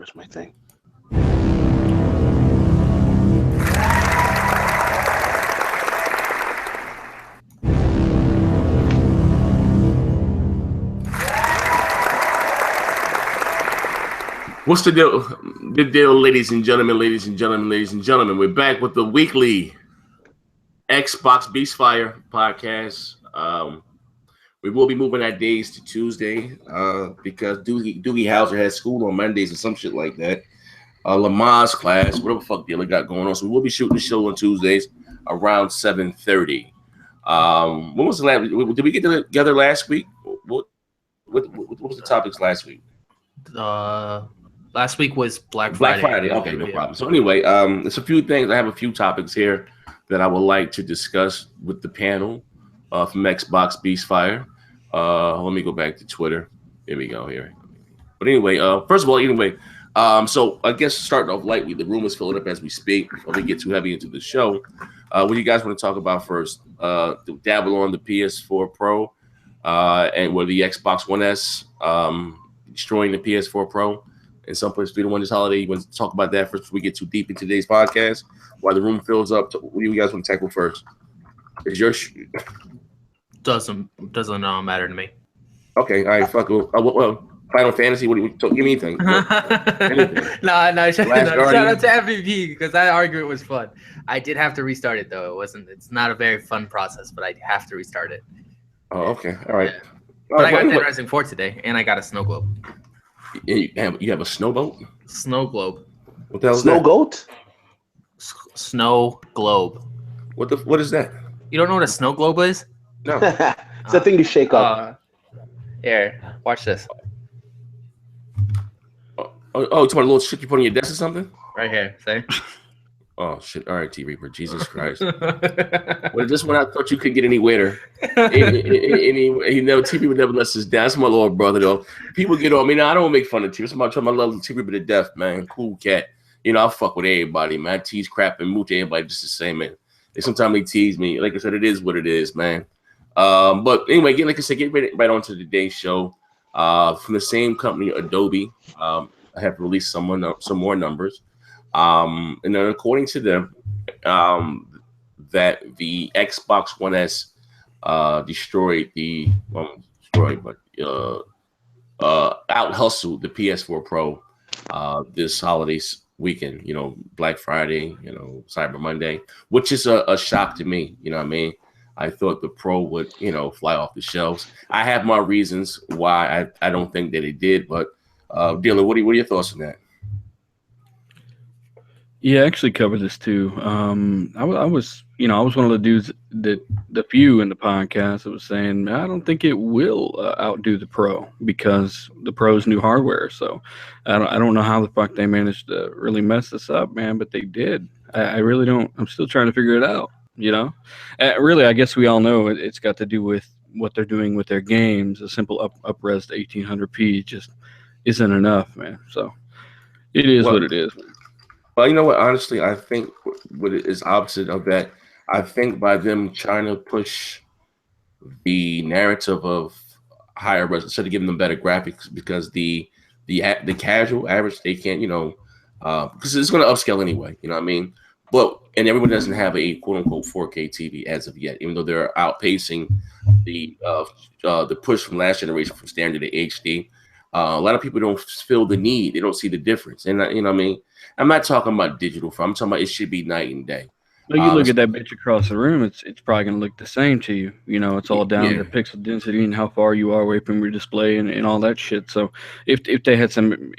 Where's my thing? What's the deal? Good deal, ladies and gentlemen, ladies and gentlemen, ladies and gentlemen. We're back with the weekly Xbox Beastfire podcast. We will be moving our days to Tuesday because Doogie Howser has school on Mondays or some shit like that. Lamar's class, whatever the fuck deal they got going on. So we will be shooting the show on Tuesdays around 7:30. When was the last? Did we get together last week? What was the topics last week? Last week was Black Friday. Okay, no problem. So anyway, there's a few things. I have a few topics here that I would like to discuss with the panel from Xbox Beastfire. Let me go back to Twitter. Here we go here. But anyway, first of all, so I guess starting off lightly, the room is filling up as we speak. Before we get too heavy into the show, what do you guys want to talk about first? Dabble on the PS4 Pro and the Xbox One S destroying the PS4 Pro and some place freedom on this holiday. You want to talk about that first before we get too deep into today's podcast? While the room fills up, what do you guys want to tackle first? Is your doesn't matter to me. Okay, all right, fuck it. Well, Final Fantasy. What do you give me anything? Anything. No. Shout out to MVP because that argument was fun. I did have to restart it though. It's not a very fun process, but I have to restart it. Oh, okay, all right. Yeah. But I got Dead Rising 4 today, and I got a snow globe. You have a snow boat? Snow globe. What the hell is Snow that? goat? Snow globe. What is that? You don't know what a snow globe is? No. It's the thing you shake up. Here, watch this. It's one little shit you put on your desk or something? Right here, see? Oh shit! All right, T Reaper, Jesus Christ! Well, this one I thought you could get any wetter. T Reaper never lets us down. That's my little brother though. People get on me now. I don't make fun of T. Somebody tell me I love T Reaper to death, man. Cool cat. I fuck with everybody, man. I tease crap and moot to everybody just the same, man. Sometimes they tease me. Like I said, it is what it is, man. But anyway, like I said, get right on to today's show. From the same company, Adobe. I have released some more numbers. And then according to them, that the Xbox One S out hustled the PS4 Pro this holiday weekend, Black Friday, Cyber Monday, which is a shock to me. You know what I mean? I thought the Pro would, fly off the shelves. I have my reasons why I don't think that it did, but Dylan, what are your thoughts on that? Yeah, I actually covered this too. I was one of the dudes the few in the podcast that was saying I don't think it will outdo the Pro because the Pro's new hardware. So I don't know how the fuck they managed to really mess this up, man, but they did. I really don't. I'm still trying to figure it out. Really, I guess we all know it's got to do with what they're doing with their games. A simple up-res to 1800p just isn't enough, man. So it is what it is. Well, you know what? Honestly, I think what is opposite of that. I think by them trying to push the narrative of higher res instead of giving them better graphics, because the casual average they can't, because it's going to upscale anyway. You know what I mean? And everyone doesn't have a quote unquote 4K TV as of yet, even though they're outpacing the push from last generation from standard to HD. A lot of people don't feel the need; they don't see the difference, and you know what I mean. I'm not talking about digital. I'm talking about it should be night and day. Well, you look at that bitch across the room; it's probably gonna look the same to you. It's all down to pixel density and how far you are away from your display and all that shit. So if they had some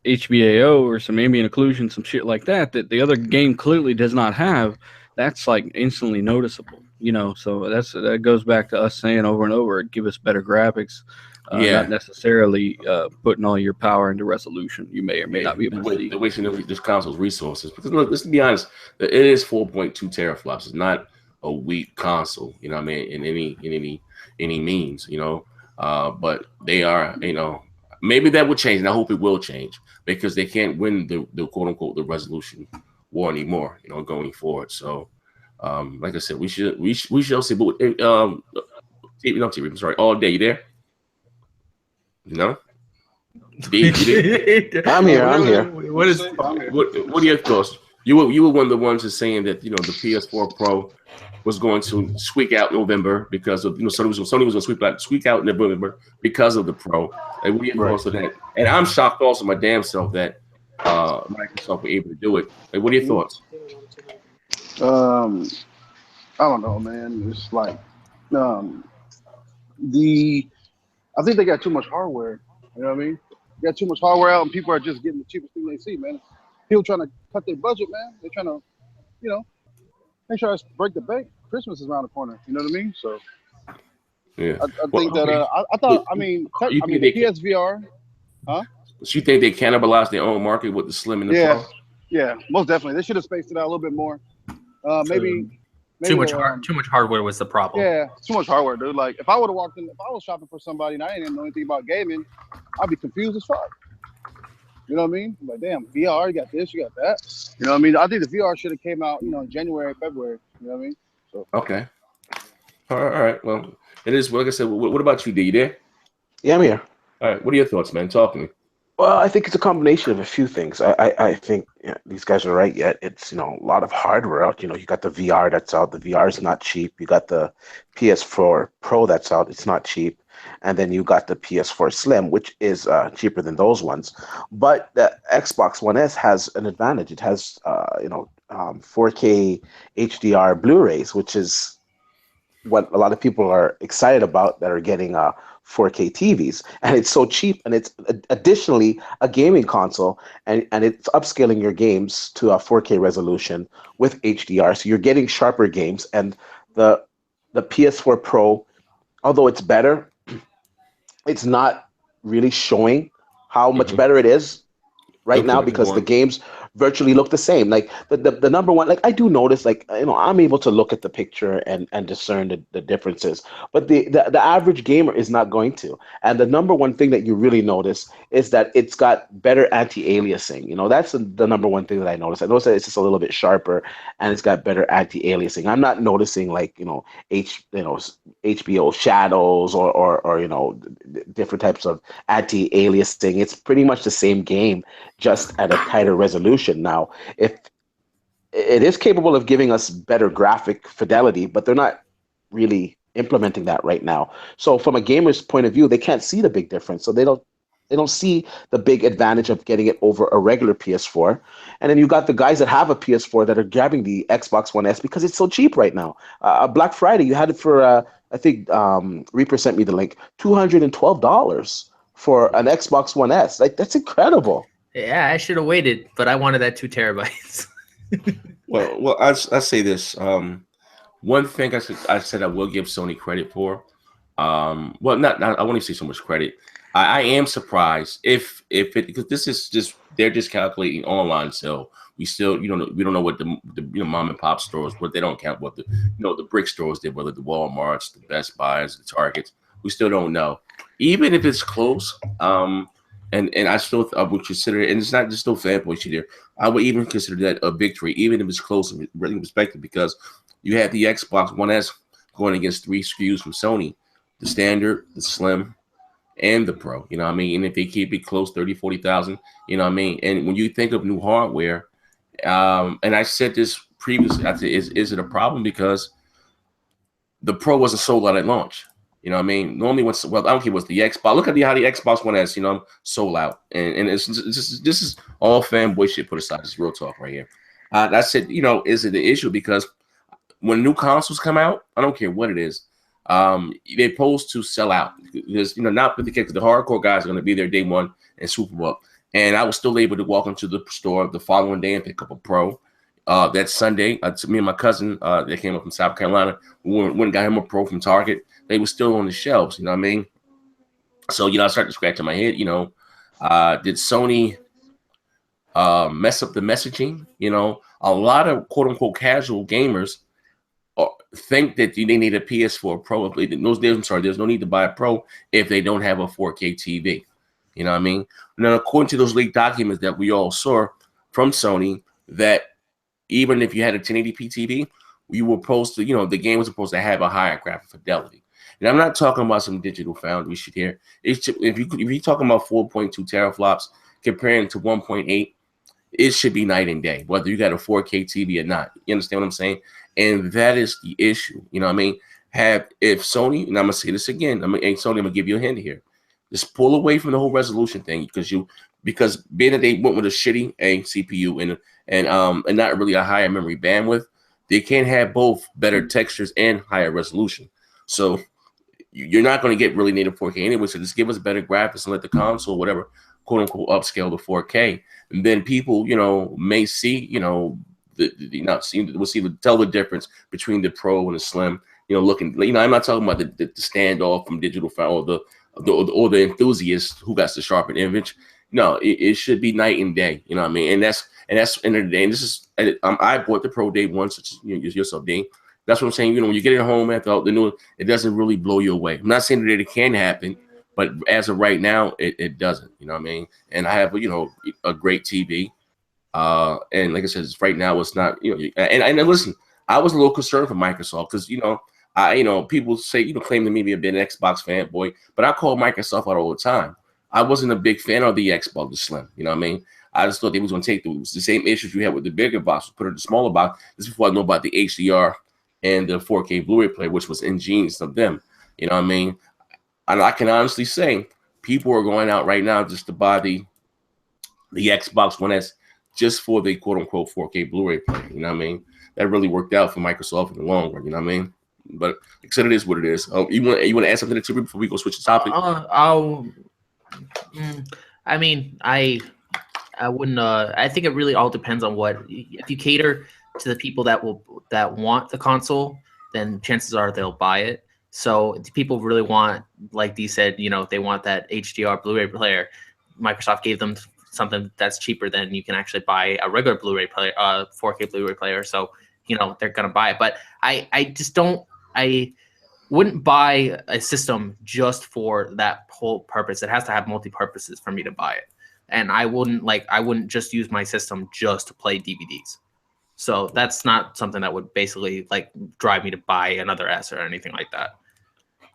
HBAO or some ambient occlusion, some shit like that the other game clearly does not have, that's like instantly noticeable. So that goes back to us saying over and over, give us better graphics. Not necessarily putting all your power into resolution. You may or may not be able to see. The wasting this console's resources. Because look, let's be honest, it is 4.2 teraflops. It's not a weak console. You know what I mean? In any means. But they are. Maybe that will change, and I hope it will change because they can't win the quote unquote the resolution war anymore. Going forward. So, like I said, we shall see. But TV, I'm sorry. All day, you there? No. I'm here. What are your thoughts? You were one of the ones that's saying that the PS4 Pro was going to squeak out in November because of Sony was going to squeak out in November because of the Pro. And what are your thoughts on that? And I'm shocked also my damn self that Microsoft were able to do it. Like, what are your thoughts? I don't know, man. It's like I think they got too much hardware. You know what I mean? They got too much hardware out, and people are just getting the cheapest thing they see, man. People trying to cut their budget, man. They're trying to, they try to break the bank. Christmas is around the corner. You know what I mean? So, yeah, I think that the PSVR, huh? So you think they cannibalized their own market with the Slim and the Pro? Yeah, most definitely. They should have spaced it out a little bit more. Maybe too much hardware was the problem. Yeah, too much hardware, dude. Like if I would have walked in, if I was shopping for somebody and I didn't know anything about gaming, I'd be confused as fuck. You know what I mean? I'm like, damn, VR, you got this, you got that. You know what I mean? I think the VR should have came out, in January, February. You know what I mean? So okay. All right. Well, it is. Like I said, what about you, D? You there? Yeah, I'm here. All right. What are your thoughts, man? Talk to me. Well, I think it's a combination of a few things. I think these guys are right. Yet it's a lot of hardware out. You got the VR that's out. The VR is not cheap. You got the PS4 Pro that's out. It's not cheap. And then you got the PS4 Slim, which is cheaper than those ones. But the Xbox One S has an advantage. It has 4K HDR Blu-rays, which is what a lot of people are excited about that are getting 4K TVs, and it's so cheap, and it's additionally a gaming console, and it's upscaling your games to a 4K resolution with HDR, so you're getting sharper games. And the PS4 Pro, although it's better, it's not really showing how much better it is right now because the games virtually look the same. Like the number one, like I do notice, like I'm able to look at the picture and discern the differences, but the average gamer is not going to. And the number one thing that you really notice is that it's got better anti-aliasing. That's the number one thing that I notice. I notice that it's just a little bit sharper and it's got better anti-aliasing. I'm not noticing like HBO shadows or different types of anti-aliasing. It's pretty much the same game, just at a tighter resolution. Now, if it is capable of giving us better graphic fidelity, but they're not really implementing that right now. So from a gamer's point of view, they can't see the big difference. So they don't see the big advantage of getting it over a regular PS4. And then you got the guys that have a PS4 that are grabbing the Xbox One S because it's so cheap right now. Black Friday, you had it for I think Reaper sent me the link, $212 for an Xbox One S. Like, that's incredible. Yeah, I should have waited, but I wanted that 2 terabytes. well, I say this. One thing I said I will give Sony credit for. Well, not I won't even say so much credit. I am surprised if it, because this is just, they're just calculating online, so we still we don't know what the mom and pop stores, what they don't count what the the brick stores did, whether the Walmarts, the Best Buys, the Targets, we still don't know. Even if it's close, and I still would consider it, and it's not just no fanboy shit here, I would even consider that a victory, even if it's close in perspective, because you have the Xbox One S going against 3 SKUs from Sony, the standard, the slim, and the Pro. You know what I mean? And if they keep it close, 30, 40,000, you know what I mean? And when you think of new hardware, and I said this previously, I said, is it a problem? Because the Pro wasn't sold out at launch. You know what I mean? Normally, I don't care what's the Xbox. Look at how the Xbox One S, sold out. And this is all fanboy shit put aside. It's real talk right here. I said, is it an issue? Because when new consoles come out, I don't care what it is, they're supposed to sell out. Because, not for the case, the hardcore guys are going to be there day one and swoop them up. And I was still able to walk into the store the following day and pick up a Pro. That Sunday, me and my cousin, they came up from South Carolina, we went and got him a Pro from Target. They were still on the shelves, you know what I mean? So, I started scratching my head, did Sony mess up the messaging? A lot of quote-unquote casual gamers think that they need a PS4 Pro. There's no need to buy a Pro if they don't have a 4K TV. You know what I mean? Now, according to those leaked documents that we all saw from Sony, that even if you had a 1080p TV, you were supposed to, the game was supposed to have a higher graphic fidelity. And I'm not talking about some digital foundry shit here. If you're talking about 4.2 teraflops comparing to 1.8, it should be night and day, whether you got a 4K TV or not. You understand what I'm saying? And that is the issue. You know what I mean? If Sony, and I'm gonna say this again, Sony, I'm gonna give you a hint here. Just pull away from the whole resolution thing because being that they went with a shitty CPU and not really a higher memory bandwidth, they can't have both better textures and higher resolution. So you're not going to get really native 4K anyway. So just give us better graphics and let the console, whatever, quote unquote, upscale to 4K. And then people, may see, we'll tell the difference between the Pro and the Slim. I'm not talking about the standoff from digital or the enthusiast who got the sharpened image. No, it should be night and day. You know what I mean? And that's end of the day. And this is, I bought the Pro day one, such as yourself, Dean. That's what I'm saying. When you get it home after all the new, it doesn't really blow you away. I'm not saying that it can happen, but as of right now, it doesn't. You know what I mean? And I have a great TV. And like I said, right now it's not. And listen, I was a little concerned for Microsoft because people say claim to me to be an Xbox fanboy, but I call Microsoft out all the time. I wasn't a big fan of the Xbox, the Slim. You know what I mean? I just thought they was going to take the same issues you had with the bigger box, put it in the smaller box. This is before I know about the HDR and the 4K Blu-ray player, which was ingenious of them. You know what I mean? And I can honestly say people are going out right now just to buy the Xbox One S just for the quote-unquote 4K Blu-ray player. You know what I mean? That really worked out for Microsoft in the long run. You know what I mean? But except it is what it is. You want to add something to it before we go switch the topic? I wouldn't. I think it really all depends on if you cater to the people that want the console, then chances are they'll buy it. So if people really want, like Dee said, they want that HDR Blu-ray player. Microsoft gave them something that's cheaper than you can actually buy a regular Blu-ray player, 4K Blu-ray player. So they're gonna buy it. But I just don't. I wouldn't buy a system just for that whole purpose. It has to have multi-purposes for me to buy it. And I wouldn't just use my system just to play DVDs. So that's not something that would basically drive me to buy another S or anything like that.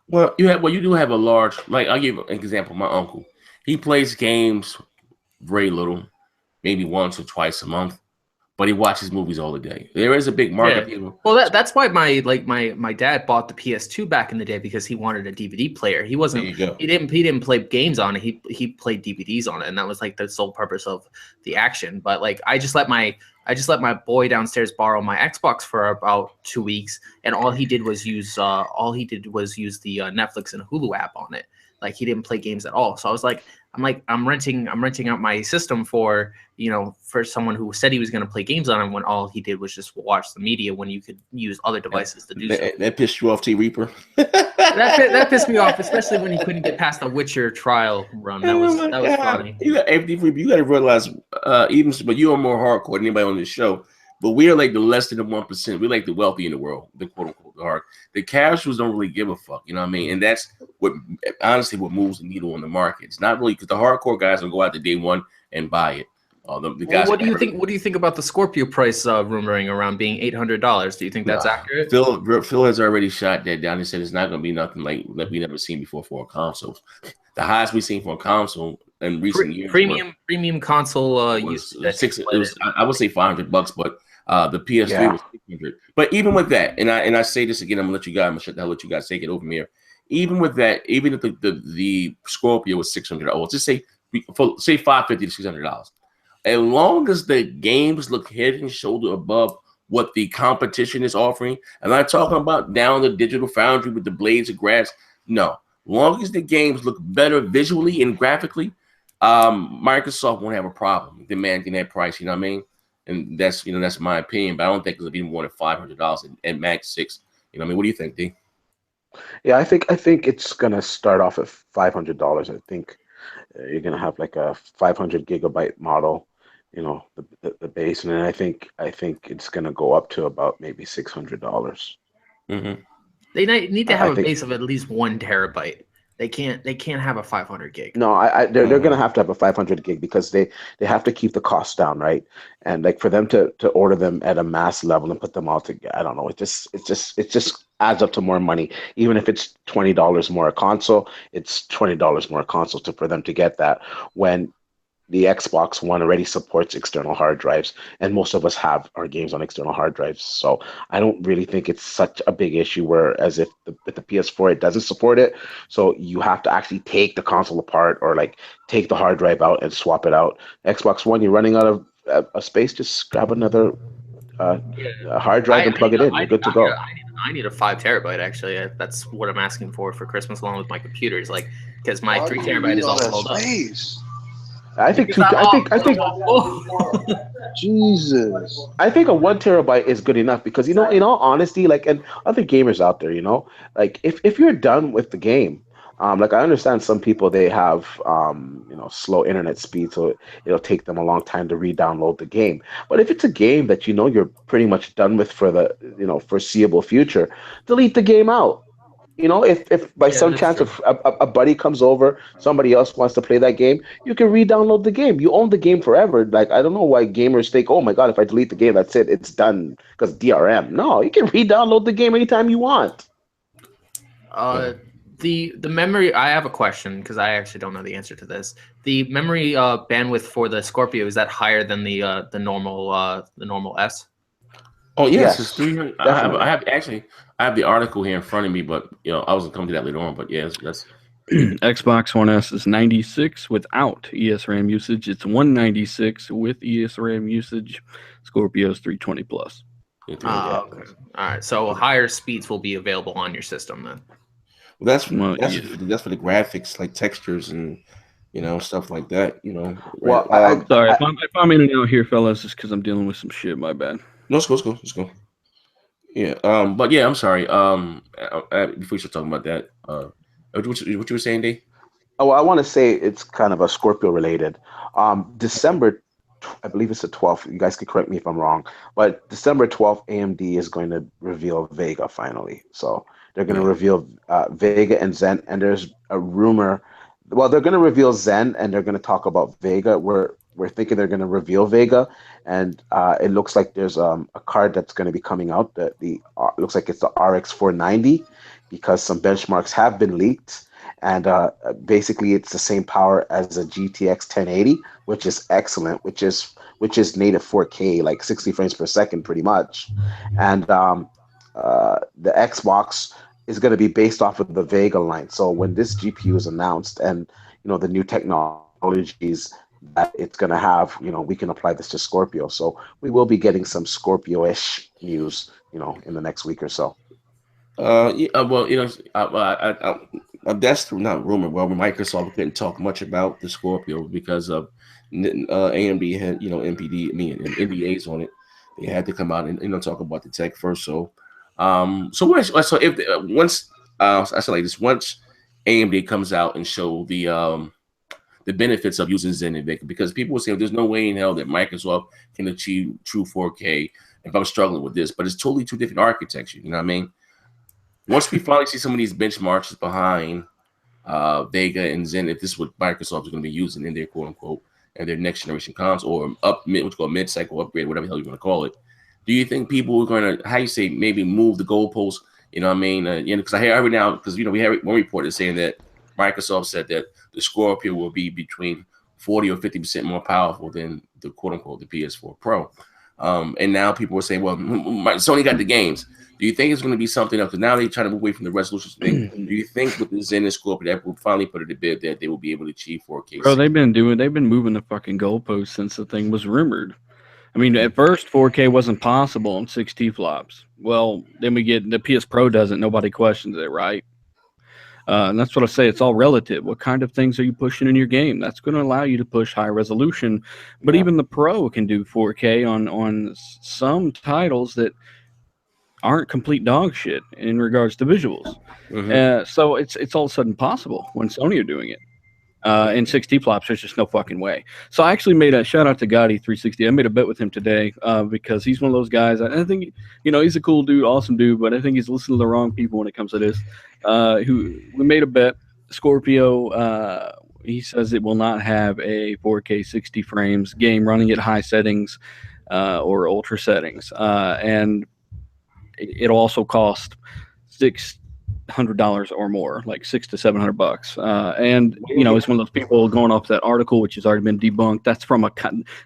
Well, you do have a large, I'll give an example. My uncle, he plays games very little, maybe once or twice a month, but he watches movies all the day. There is a big market. Yeah. Well, that's why my dad bought the PS2 back in the day, because he wanted a DVD player. He didn't play games on it. He played DVDs on it, and that was the sole purpose of the action. But I just let my boy downstairs borrow my Xbox for about 2 weeks, and all he did was use the Netflix and Hulu app on it. He didn't play games at all. So I was I'm renting out my system for someone who said he was going to play games on it, when all he did was just watch the media, when you could use other devices to do so. That pissed you off, T Reaper? that pissed me off, especially when he couldn't get past the Witcher trial run. That was funny. You got to realize, but you are more hardcore than anybody on this show. But we are the less than the 1%. We're the wealthy in the world, the quote unquote hard. The casuals don't really give a fuck, you know what I mean? And that's what moves the needle on the market. It's not really because the hardcore guys will go out to day one and buy it. The guys. What do you think? What do you think about the Scorpio price rumoring around being $800? Do you think that's accurate? Phil has already shot that down. He said it's not going to be nothing like we never seen before for a console. The highest we've seen for a console in recent years. Premium console I would say $500, but the PS3 was $600. But even with that, and I say this again, I'm gonna let you guys take it over from here. Even with that, even if the Scorpio was $600, just say $550 to $600. As long as the games look head and shoulder above what the competition is offering, and I'm not talking about down the digital foundry with the blades of grass. No, as long as the games look better visually and graphically, Microsoft won't have a problem demanding that price. You know what I mean? And that's my opinion. But I don't think it'll be more than $500 and max $600. You know what I mean? What do you think, D? Yeah, I think it's gonna start off at $500. I think you're gonna have a 500 gigabyte model, the base, and then I think it's gonna go up to about maybe $600. Mm-hmm. They need to have a base of at least 1 terabyte. They can't have a 500 gig. No, they're gonna have to have a 500 gig because they have to keep the costs down, right? And for them to order them at a mass level and put them all together, I don't know. It's just adds up to more money. Even if it's $20 more a console, it's $20 more a console for them to get that. When the Xbox One already supports external hard drives, and most of us have our games on external hard drives. So I don't really think it's such a big issue. Whereas if with the PS4 it doesn't support it, so you have to actually take the console apart or like take the hard drive out and swap it out. Xbox One, you're running out of space, just grab another uh, Yeah. hard drive and plug it in. You're good to go. I need a 5 terabyte actually. That's what I'm asking for Christmas along with my computers. Like, because my Why 3 terabyte need is all all that filled up. space? I think two. Jesus. I think a 1 terabyte is good enough because in all honesty, like, and other gamers out there, like if you're done with the game, like I understand some people they have slow internet speed, so it'll take them a long time to re-download the game. But if it's a game that you're pretty much done with for the foreseeable future, delete the game out. If by Yeah, some that's chance true. a buddy comes over, somebody else wants to play that game, you can re-download the game. You own the game forever. Like, I don't know why gamers think, oh my God, if I delete the game, that's it, it's done because DRM. No, you can re-download the game anytime you want. Uh, the memory. I have a question because I actually don't know the answer to this. The memory bandwidth for the Scorpio, is that higher than the normal S? Oh yes, it's Yes, 300. definitely. I have the article here in front of me, but I was gonna come to that later on. But yes, that's Xbox One S is 96 without ESRAM usage. It's 196 with ESRAM usage. Scorpio's 320 plus. Yeah. Okay. All right. So higher speeds will be available on your system then. Well, that's Well, that's yeah. that's for the graphics, like textures and stuff like that. Well, Sorry, if I'm in and out here, fellas, it's because I'm dealing with some shit. My bad. No, let's go. Yeah. But yeah, I'm sorry. Before you start talking about that, what you were saying, Dave? I want to say it's kind of a Scorpio related. December, I believe it's the 12th. You guys can correct me if I'm wrong, but December 12th, AMD is going to reveal Vega finally. So they're going to Yeah. reveal Vega and Zen, and there's a rumor. Well, they're going to reveal Zen, and they're going to talk about Vega. We're thinking they're going to reveal Vega, and it looks like there's a card that's going to be coming out that looks like it's the RX 490 because some benchmarks have been leaked, and basically it's the same power as a GTX 1080, which is excellent, which is native 4K, like 60 frames per second, pretty much, and the Xbox is going to be based off of the Vega line. So when this GPU is announced, and the new technologies that it's going to have, we can apply this to Scorpio. So we will be getting some Scorpio-ish news, in the next week or so. Yeah, well, that's not rumor. Well, Microsoft couldn't talk much about the Scorpio because of AMD had NPD, NDAs on it. They had to come out and talk about the tech first. So if once I say like this, once AMD comes out and show the benefits of using Zen and Vega, because people will say there's no way in hell that Microsoft can achieve true 4K if I'm struggling with this, but it's totally two different architecture. You know what I mean? Once we finally see some of these benchmarks behind Vega and Zen, if this is what Microsoft is going to be using in their quote unquote and their next generation console or what's called mid cycle upgrade, whatever the hell you want to call it, do you think people are going to, how you say, maybe move the goalposts? You know what I mean? Because I hear every now, because we have one report is saying that Microsoft said that the Scorpio will be between 40 or 50% more powerful than the quote unquote the PS4 Pro. And now people are saying, well, Sony got the games. Do you think it's going to be something else? Because now they're trying to move away from the resolution thing. Do you think with the Zen and Scorpio that will finally put it to bed that they will be able to achieve 4K? Bro, they've been moving the fucking goalposts since the thing was rumored. I mean, at first 4K wasn't possible on 6T flops. Well, then we get the PS Pro doesn't. Nobody questions it, right? And that's what I say. It's all relative. What kind of things are you pushing in your game? That's going to allow you to push high resolution. But Yeah. even the Pro can do 4K on some titles that aren't complete dog shit in regards to visuals. So it's all of a sudden possible when Sony are doing it. In 6T flops, there's just no fucking way. So I actually made a shout out to Gotti 360. I made a bet with him today because he's one of those guys. I think he's a cool dude, awesome dude, but I think he's listening to the wrong people when it comes to this. Who we made a bet. Scorpio. He says it will not have a 4K 60 frames game running at high settings or ultra settings, and it'll also cost $600 or more, like $600 to $700. And it's one of those people going off that article, which has already been debunked. That's from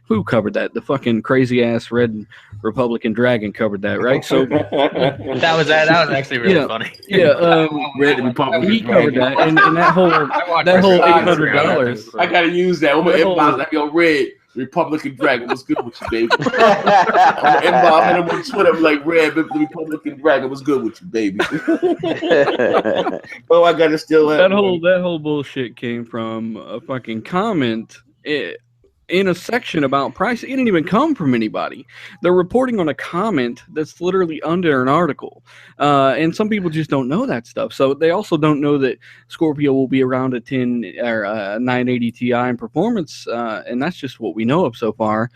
who covered that? The fucking crazy ass Red Republican Dragon covered that, right? So that was actually really funny. Yeah, Red Republican he covered that, and that whole $800. I gotta use that. I'm gonna inbox like, yo, Red Republican Dragon, what's good with you, baby? I'm gonna inbox him on Twitter. I'm like, Red Republican Dragon, what's good with you, baby? Oh, I gotta steal that. That whole bullshit came from a fucking comment in a section about price. It didn't even come from anybody. They're reporting on a comment that's literally under an article. And some people just don't know that stuff. So they also don't know that Scorpio will be around a 980 Ti in performance. And that's just what we know of so far.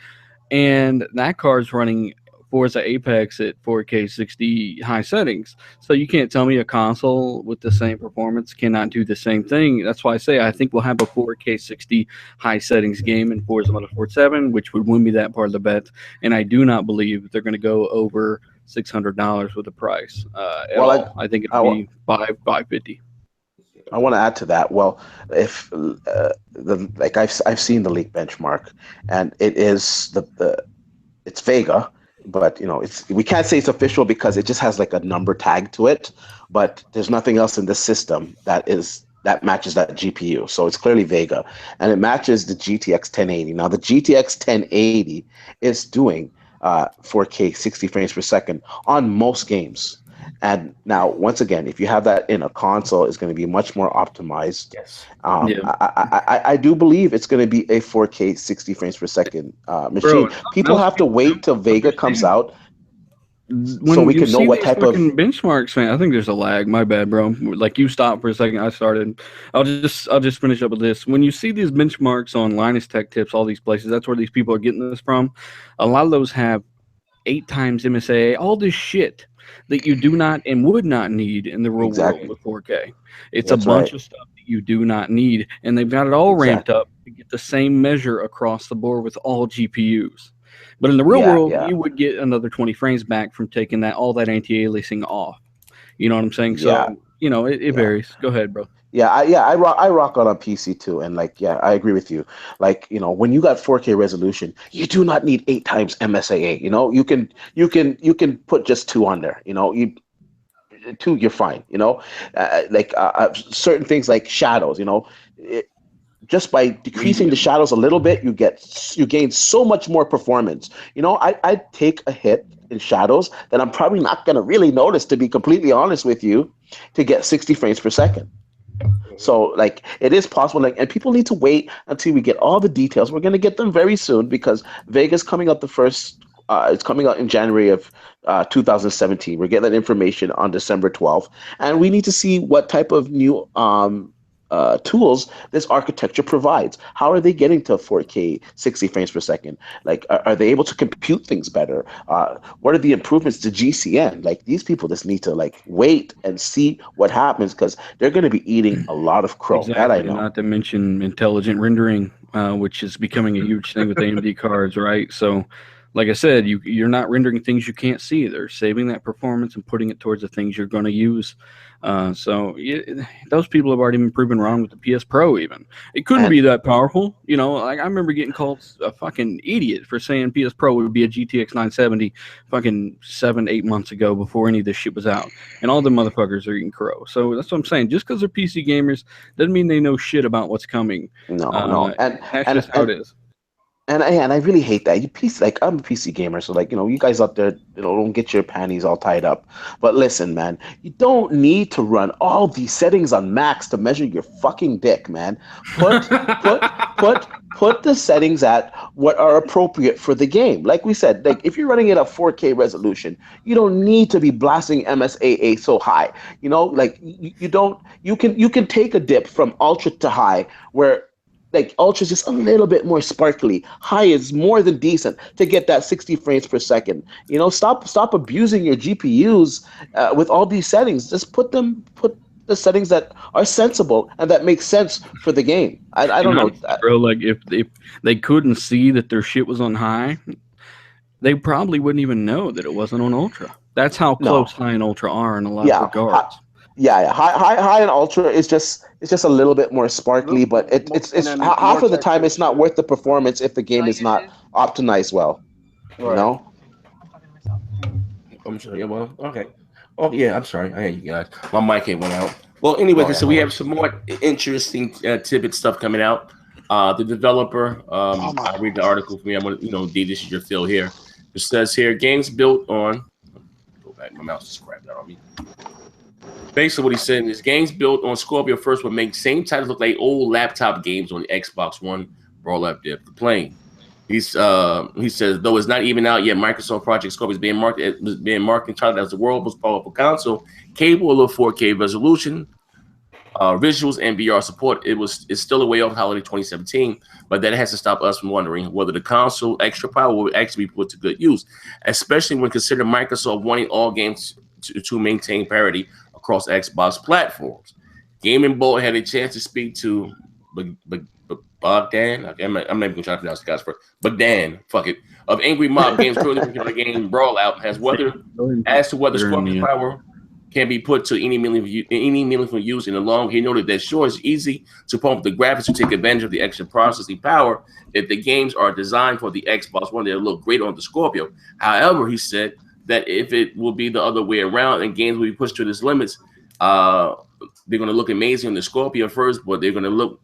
And that card's running Forza Apex at 4K 60 high settings. So you can't tell me a console with the same performance cannot do the same thing. That's why I say I think we'll have a 4K 60 high settings game in Forza Motorsport 7, which would win me that part of the bet. And I do not believe they're going to go over $600 with the price. I think it'll be $550. I want to add to that. Well, if I've seen the leak benchmark, and it is it's Vega. But we can't say it's official because it just has like a number tag to it. But there's nothing else in the system that matches that GPU. So it's clearly Vega, and it matches the GTX 1080. Now the GTX 1080 is doing 4K 60 frames per second on most games. And now, once again, if you have that in a console, it's going to be much more optimized. Yes. I do believe it's going to be a 4K 60 frames per second machine. People have to wait till Vega comes out so we can know what type of benchmarks, man. I think there's a lag. My bad, bro. Like, you stopped for a second. I started. I'll just finish up with this. When you see these benchmarks on Linus Tech Tips, all these places, that's where these people are getting this from. A lot of those have 8 times MSAA, all this shit that you do not and would not need in the real world with 4K. It's a bunch of stuff that you do not need, and they've got it all ramped up to get the same measure across the board with all GPUs. But in the real world, you would get another 20 frames back from taking all that anti-aliasing off. You know what I'm saying? So, it varies. Go ahead, bro. I rock out on PC too, and I agree with you. When you got 4K resolution, you do not need 8 times MSAA. You can put just 2 on there. 2, you're fine. Certain things like shadows. Just by decreasing the shadows a little bit, you gain so much more performance. I take a hit in shadows that I'm probably not going to really notice, to be completely honest with you, to get 60 frames per second. So it is possible, and people need to wait until we get all the details. We're going to get them very soon because Vega's coming out it's coming out in January of 2017. We're getting that information on December 12th, and we need to see what type of new tools this architecture provides. How are they getting to 4K 60 frames per second? Are they able to compute things better? What are the improvements to GCN? These people just need to wait and see what happens, because they're going to be eating a lot of crow. Exactly. That I know. Not to mention intelligent rendering, which is becoming a huge thing with AMD cards, right? So, like I said, you're not rendering things you can't see. They're saving that performance and putting it towards the things you're going to use. Those people have already been proven wrong with the PS Pro. Even it couldn't be that powerful. I remember getting called a fucking idiot for saying PS Pro would be a GTX 970 fucking 7-8 months ago before any of this shit was out, and all the motherfuckers are eating crow. So that's what I'm saying. Just because they're PC gamers doesn't mean they know shit about what's coming. No, and that's just how it is. And I really hate that. I'm a PC gamer, so you guys out there, don't get your panties all tied up. But listen, man, you don't need to run all these settings on max to measure your fucking dick, man. Put the settings at what are appropriate for the game. Like we said, if you're running it at 4K resolution, you don't need to be blasting MSAA so high. You can take a dip from ultra to high, where ultra is just a little bit more sparkly. High is more than decent to get that 60 frames per second. Stop abusing your GPUs with all these settings. Just put the settings that are sensible and that make sense for the game. I don't know, bro. If they couldn't see that their shit was on high, they probably wouldn't even know that it wasn't on ultra. That's how No. close high and ultra are in a lot Yeah, of regards. high and ultra is just a little bit more sparkly, but it's And then half more of the time it's not textures. worth the performance if the game is not optimized well. You Right. know? I'm sorry. Yeah, well, okay. Oh yeah, I'm sorry. I hear you guys. My mic ain't went out. Well, anyway, Oh, yeah, so no we worries. have some more interesting tidbit stuff coming out. The developer, I read the article for me. I'm gonna, D, this is your fill here. It says here, games built on. Go back. My mouse just grabbed that on me. Basically, what he's saying is games built on Scorpio first would make same titles look like old laptop games on the Xbox One. Brawl up there playing. He says though it's not even out yet, Microsoft Project Scorpio is being marketed as the world's most powerful console, capable of 4K resolution, visuals, and VR support. It's still a way off holiday 2017, but that hasn't stopped us from wondering whether the console extra power will actually be put to good use, especially when considering Microsoft wanting all games to maintain parity across Xbox platforms. Gaming Bolt had a chance to speak to Bogdan. Okay, I'm not even gonna try to pronounce the guy's first. Bogdan, fuck it. Of Angry Mob Games, currently working on the game Brawl Out, as to whether Scorpio power can be put to any meaningful use in the long. He noted that sure, it's easy to pump up the graphics to take advantage of the extra processing power if the games are designed for the Xbox One. They'll look great on the Scorpio. However, he said that if it will be the other way around and games will be pushed to its limits, they're going to look amazing on the Scorpio first, but they're going to look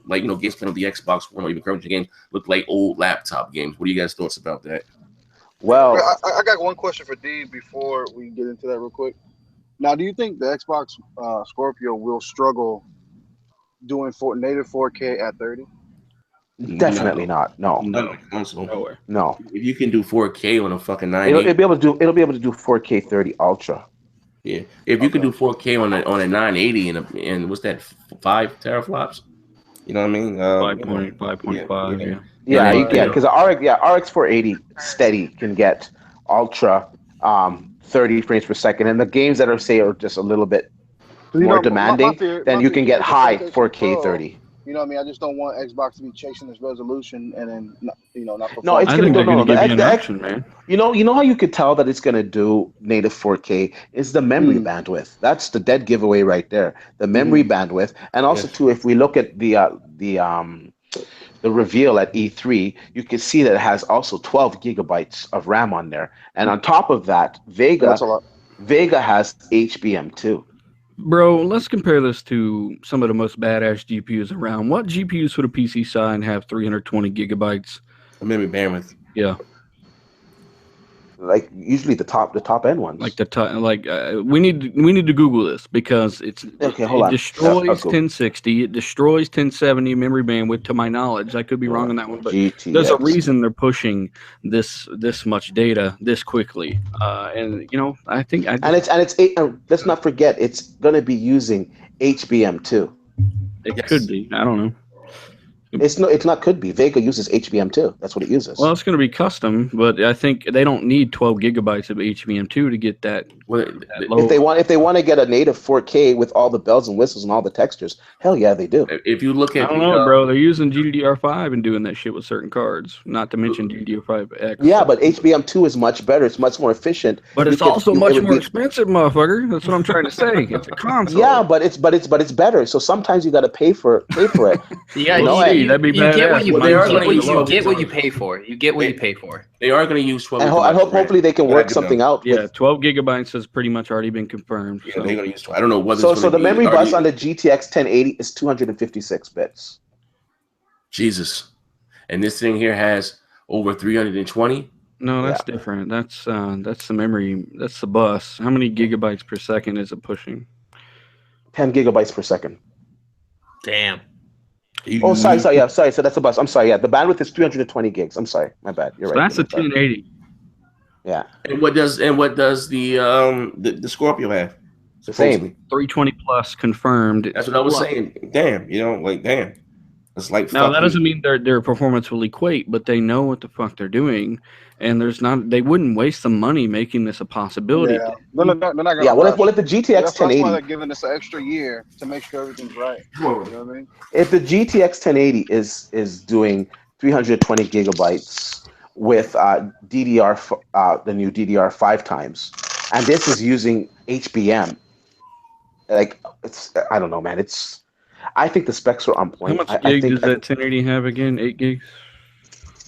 like, games playing on the Xbox One or even current games look like old laptop games. What are you guys' thoughts about that? Well, I got one question for D before we get into that real quick. Now, do you think the Xbox Scorpio will struggle doing native 4K at 30? definitely not. No. Nowhere. No. If you can do 4K on a fucking 90, It'll be able to do 4K 30 Ultra. Yeah, if you can do 4K on a 980 and what's that, 5 teraflops? You know what I mean? 5.5. Yeah, because RX 480 steady can get ultra 30 frames per second, and the games that are just a little bit more demanding, then you can get high 4K 30. You know what I mean? I just don't want Xbox to be chasing this resolution and then not performing. No, it's going to no. give you an option, man. You know how you could tell that it's going to do native 4K is the memory bandwidth. That's the dead giveaway right there. The memory bandwidth, and also too, if we look at the reveal at E3, you can see that it has also 12 gigabytes of RAM on there, and on top of that, Vega has HBM2. Bro, let's compare this to some of the most badass GPUs around. What GPUs for the PC side have 320 gigabytes? Memory bandwidth. Yeah. Like usually the top end ones. Like we need to Google this because it destroys 1060, it destroys 1070 memory bandwidth. To my knowledge, I could be wrong on that one, but there's a reason they're pushing this much data this quickly. And I think let's not forget it's going to be using HBM2. It could be. I don't know. It's not could be. Vega uses HBM2. That's what it uses. Well, it's going to be custom, but I think they don't need 12 gigabytes of HBM2 to get that. If they want to get a native 4K with all the bells and whistles and all the textures, hell yeah, they do. If you look at, I don't know, bro. They're using GDDR5 and doing that shit with certain cards. Not to mention GDDR5X. Yeah, but HBM2 is much better. It's much more efficient. But it's also much more expensive, motherfucker. That's what I'm trying to say. It's a console. Yeah, but it's better. So sometimes you got to pay for it. Yeah, that'd be bad. You get what you pay for. You get what you pay for. They are going to use 12. I hope hopefully they can work something out. Yeah, 12 gigabytes has pretty much already been confirmed. Yeah, they're going to use 12. I don't know whether. So the memory bus on the GTX 1080 is 256 bits. Jesus, and this thing here has over 320. No, that's different. That's the memory. That's the bus. How many gigabytes per second is it pushing? 10 gigabytes per second. Damn. Sorry. So that's the bus. I'm sorry. Yeah, the bandwidth is 320 gigs. I'm sorry. My bad. You're right. That's a 1080. Yeah. And what does the Scorpio have? The same. 320 plus confirmed. That's what I was saying. Damn. Damn. It's like now that doesn't mean their performance will equate, but they know what the fuck they're doing, and they wouldn't waste the money making this a possibility. Yeah. They're not gonna Well, if the GTX 1080, that's why they're giving us an extra year to make sure everything's right. You know what I mean? If the GTX 1080 is doing 320 gigabytes with the new DDR5 times, and this is using HBM. Like, I don't know, man. I think the specs are on How point. much I gig think does that 1080 have again? 8 gigs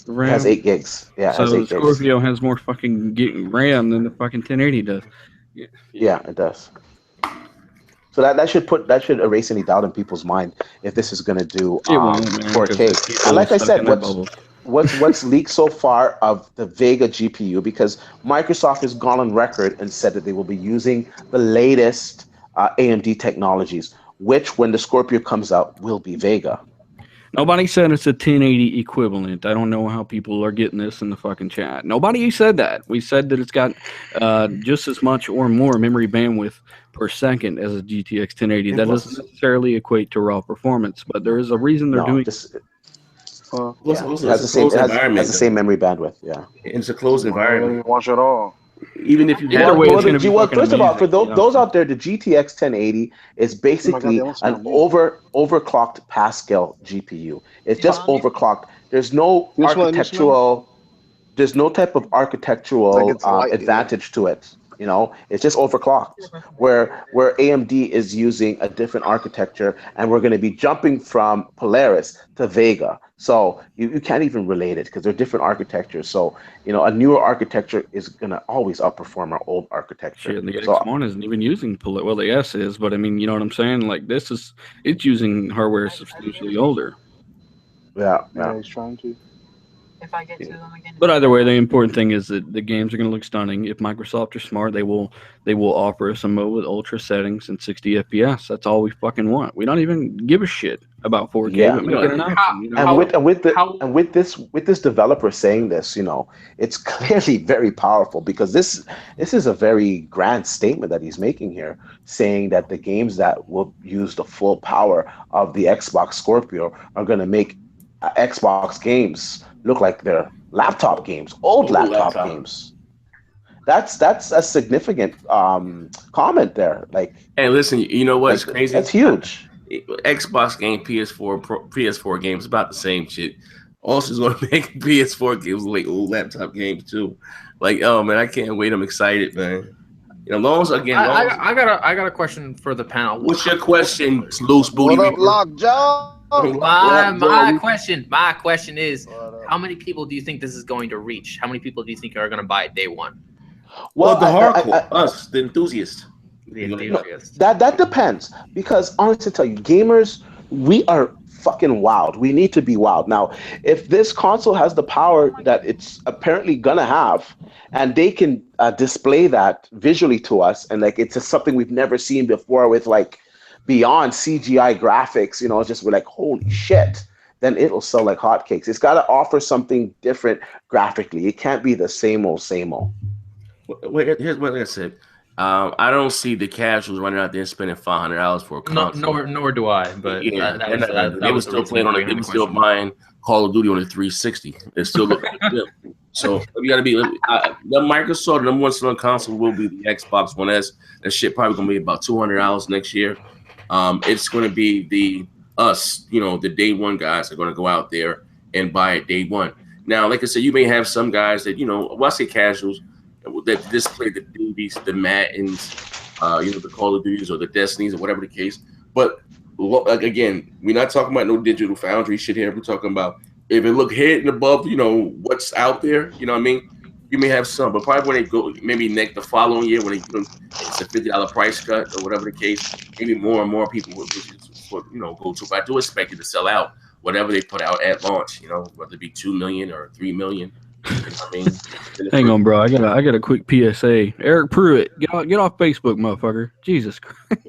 of it has RAM? 8 gigs. Yeah, it has So 8 the gigs. Scorpio has more fucking RAM than the fucking 1080 does. Yeah, it does. So that should erase any doubt in people's mind if this is going to do It won't, man, 4K. because people And like I stuck said, in their bubbles. what's leaked so far of the Vega GPU, because Microsoft has gone on record and said that they will be using the latest AMD technologies, which when the Scorpio comes out will be Vega. Nobody said it's a 1080 equivalent. I don't know how people are getting this in the fucking chat. Nobody said that. We said that it's got just as much or more memory bandwidth per second as a GTX 1080. That doesn't necessarily equate to raw performance, but there is a reason they're doing Just Uh, yeah, Also, it has it's a the same closed environment. the same memory bandwidth. Yeah. It's a closed I don't environment. even watch at all. Even if you Either have way, it's gonna be fucking First of all, for amazing, those out there, the GTX 1080 is basically they almost an smell me. overclocked Pascal GPU. It's just overclocked. There's no This one, you smell? there's no type of architectural Like it's light, advantage to it. You know, it's just overclocked. Where AMD is using a different architecture, and we're going to be jumping from Polaris to Vega. So you can't even relate it because they're different architectures. So a newer architecture is going to always outperform our old architecture. Shit, the So X1 isn't even using well, the S is, but I mean, you know what I'm saying? Like it's using hardware substantially older. yeah. He's trying to. If I get to them again. But either way, the important thing is that the games are going to look stunning. If Microsoft are smart, they will offer us a mode with ultra settings and 60 FPS. That's all we fucking want. We don't even give a shit about 4K, Yeah. but make it an option. You know? And with this developer saying this, it's clearly very powerful, because this is a very grand statement that he's making here, saying that the games that will use the full power of the Xbox Scorpio are going to make Xbox games look like they're laptop games, old laptop games. That's a significant comment there. Like, and listen, you know what's crazy? That's huge. Xbox game, PS4 Pro, PS4 games, about the same shit. Also, is going to make PS4 games like old laptop games too. Like, oh man, I can't wait. I'm excited, man. Long again. I got a question for the panel. What's your question, loose booty? What up, Lockjaw? My question is, how many people do you think this is going to reach? How many people do you think are going to buy it day one? Well, the hardcore, us, the enthusiasts. The enthusiasts. That depends, because honestly, to tell you, gamers, we are fucking wild. We need to be wild. Now, if this console has the power that it's apparently gonna have, and they can display that visually to us, and like it's just something we've never seen before with like beyond CGI graphics, it's just we're like, holy shit, then it'll sell like hotcakes. It's got to offer something different graphically. It can't be the same old. Wait, here's what I said. I don't see the casuals running out there spending $500 for a console. Nor do I. But they were still playing on it. They were still buying Call of Duty on the 360. It's still looking good. So we got to be. The Microsoft number one selling console will be the Xbox One S. That shit probably gonna be about $200 next year. It's gonna be the day one guys are gonna go out there and buy it day one. Now, like I said, you may have some guys that well, I say casuals that just play the Duties, the Maddens, the Call of Duties or the Destinies or whatever the case. But again, we're not talking about no digital foundry shit here. We're talking about if it look head and above, what's out there. You know what I mean? You may have some, but probably when they go, maybe the following year when it's a $50 price cut or whatever the case, maybe more and more people will go to. But I do expect it to sell out whatever they put out at launch. Whether it be 2 million or 3 million. You know what I mean? Hang on, bro. I got a quick PSA. Eric Pruitt, get off Facebook, motherfucker. Jesus Christ.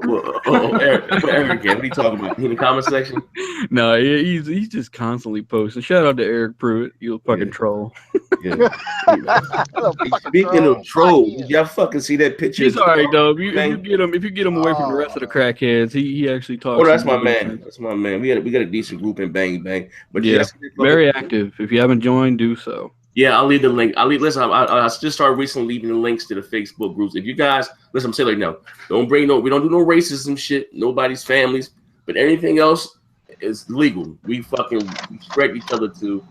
Eric, what are you talking about? In the comment section? No, he's just constantly posting. Shout out to Eric Pruitt, you fucking troll. Yeah. Speaking of trolls, did y'all fucking see that picture? He's all right, though. If you get him away from the rest of the crackheads, he actually talks. Oh, that's my man. That's my man. We got a decent group in Bang Bang. But yeah, very active. If you haven't joined, do so. Yeah, I'll leave the link. Listen, I just started recently leaving the links to the Facebook groups. If you guys listen, I'm saying like no, we don't do no racism shit, nobody's families, but anything else is legal. We respect each other to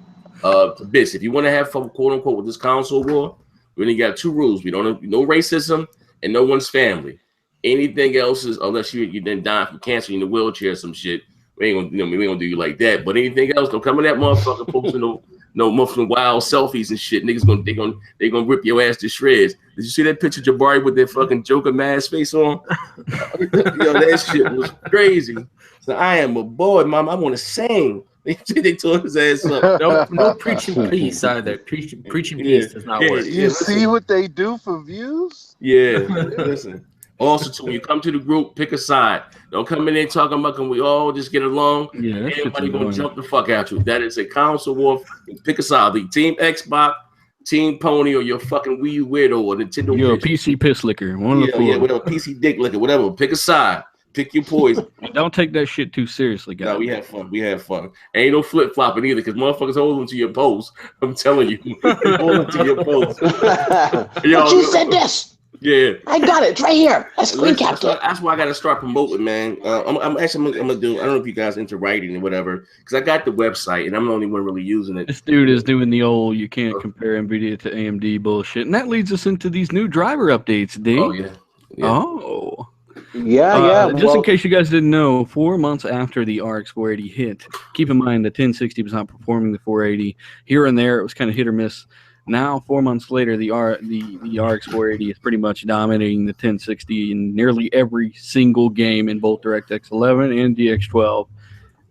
bits. If you want to have fun, quote unquote, with this console war, We only got 2 rules. We don't have no racism and no one's family. Anything else is unless you then die from cancer in the wheelchair or some shit. We ain't gonna, we ain't gonna do you like that. But anything else, don't come in that motherfucker posting no motherfucking wild selfies and shit. Niggas they gonna rip your ass to shreds. Did you see that picture of Jabari with that fucking Joker mask face on? Yo, that shit was crazy. So I am a boy, mom. I want to sing. They tore his ass up. No preaching peace either. Preaching peace does not work. You see what they do for views? Yeah, listen. Also, too, when you come to the group, pick a side. Don't come in there talking about can we all just get along? Yeah, that shit's everybody gonna annoying. jump the fuck at you. That is a council war. Pick a side. The Team Xbox, Team Pony, or your fucking Wii U weirdo or Nintendo. You're a bitch. PC piss licker. One of the four. Yeah, whatever. PC dick licker, whatever. Pick a side. Pick your poison. And don't take that shit too seriously, guys. No, we have fun. We have fun. Ain't no flip flopping either, because motherfuckers hold them to your post. I'm telling you, hold them to your post. But you said this. Yeah, I got it. It's right here. I screen capped it. that's why I got to start promoting, man. I'm gonna do. I don't know if you guys into writing or whatever, because I got the website and I'm the only one really using it. This dude is doing the old you can't compare NVIDIA to AMD bullshit. And that leads us into these new driver updates, D. Oh, yeah. Oh. Yeah. Just in case you guys didn't know, 4 months after the RX 480 hit, keep in mind the 1060 was not performing the 480. Here and there, it was kind of hit or miss. Now, 4 months later, the RX 480 is pretty much dominating the 1060 in nearly every single game in both DirectX 11 and DX12.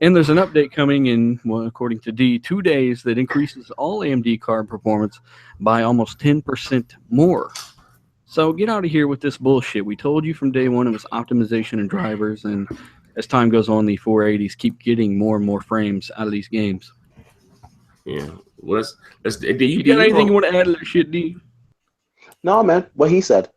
And there's an update coming in, well, according to D, 2 days that increases all AMD card performance by almost 10% more. So get out of here with this bullshit. We told you from day one it was optimization and drivers, and as time goes on, the 480s keep getting more and more frames out of these games. Yeah. Well, do You got anything you want to add to that shit, D? No, man. What he said.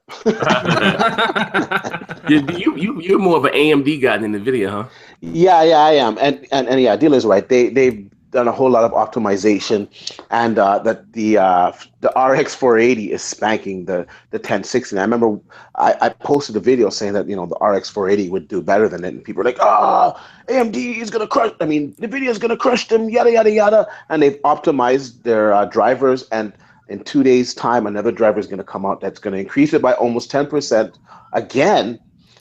You're more of an AMD guy than NVIDIA, huh? Yeah, I am. And yeah, Dealer's right. They've done a whole lot of optimization, and the RX 480 is spanking the 1060. And I remember I posted a video saying that the RX 480 would do better than it, and people are like, AMD is gonna crush. I mean, NVIDIA is gonna crush them. Yada yada yada. And they've optimized their drivers, and in 2 days' time, another driver is gonna come out that's gonna increase it by almost 10% again,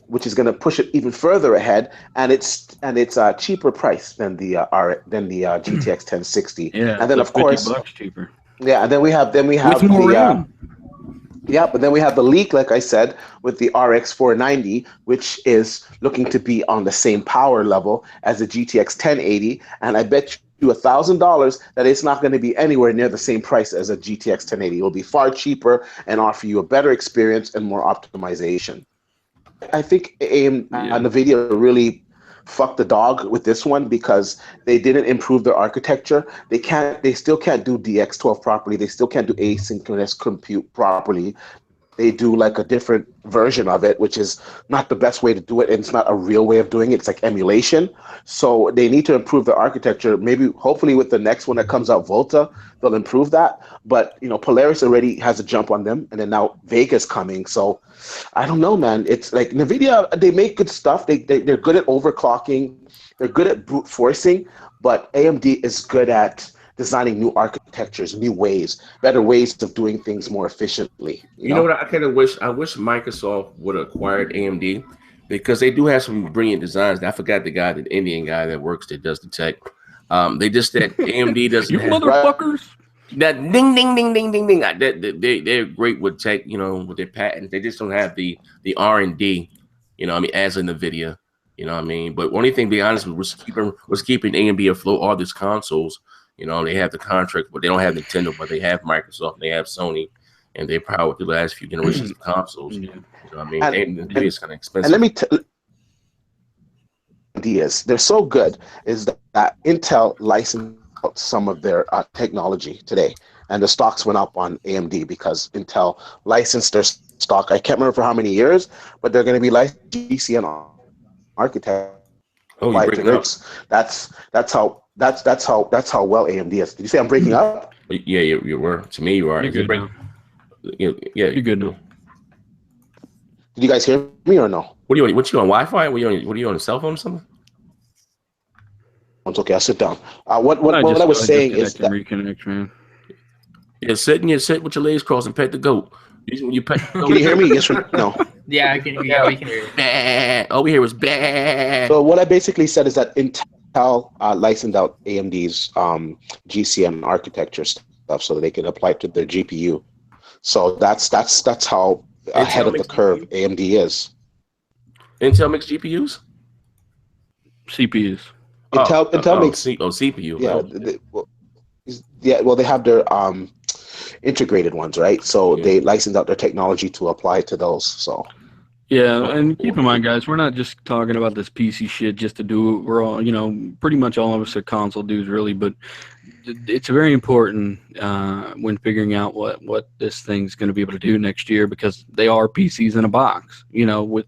which is going to push it even further ahead, and it's a cheaper price than the GTX 1060. Yeah, and then of course, $50 cheaper. Yeah, and then we have With more RAM. but then we have the leak, like I said, with the RX 490, which is looking to be on the same power level as the GTX 1080, and I bet you $1,000 that it's not going to be anywhere near the same price as a GTX 1080. It will be far cheaper and offer you a better experience and more optimization. I think NVIDIA really fucked the dog with this one because they didn't improve their architecture. They still can't do DX12 properly. They still can't do asynchronous compute properly. They do like a different version of it, which is not the best way to do it, and it's not a real way of doing it. It's like emulation. So they need to improve their architecture. Maybe, hopefully, with the next one that comes out, Volta, they'll improve that. But Polaris already has a jump on them, and then now Vega's coming. So I don't know, man. It's like NVIDIA. They make good stuff. They're good at overclocking. They're good at brute forcing. But AMD is good at designing new architectures, new ways, better ways of doing things more efficiently. You know what? I kind of wish Microsoft would have acquired AMD, because they do have some brilliant designs. I forgot the Indian guy that does the tech. They just that AMD doesn't. You have motherfuckers. That ding ding ding ding ding ding. They're great with tech, with their patents. They just don't have the R&D, as in NVIDIA. But only thing, to be honest, was keeping AMD afloat. All these consoles. They have the contract, but they don't have Nintendo, but they have Microsoft, they have Sony, and they power through the last few generations of consoles. Yeah. And it's kind of expensive. And let me tell ideas. They're so good is that Intel licensed out some of their technology today, and the stocks went up on AMD because Intel licensed their stock. I can't remember for how many years, but they're going to be licensed GCN architect. Oh, you're breaking up. That's how well AMD is. Did you say I'm breaking up? Yeah, you were. To me, you are. You're good now. Yeah, You're good now. Did you guys hear me or no? What you on Wi-Fi? What are you on a cell phone or something? It's okay. I'll sit down. What I was saying is that, reconnect, man. Yeah, sit with your legs crossed and pet the goat. Usually when you pet the goat, Can you hear me? Yes or no? Yeah, I can. Yeah, we can hear you. bah. All we hear was bah. So what I basically said is that Intel licensed out AMD's GCN architecture stuff so that they can apply it to their GPU. So that's how ahead of the curve AMD is. Intel makes GPUs. CPUs. Intel makes CPU. Well, they have their integrated ones, right? So they license out their technology to apply to those. So yeah, and keep in mind, guys, we're not just talking about this PC shit just to do it. We're all, pretty much all of us are console dudes, really, but it's very important when figuring out what this thing's going to be able to do next year, because they are PCs in a box, with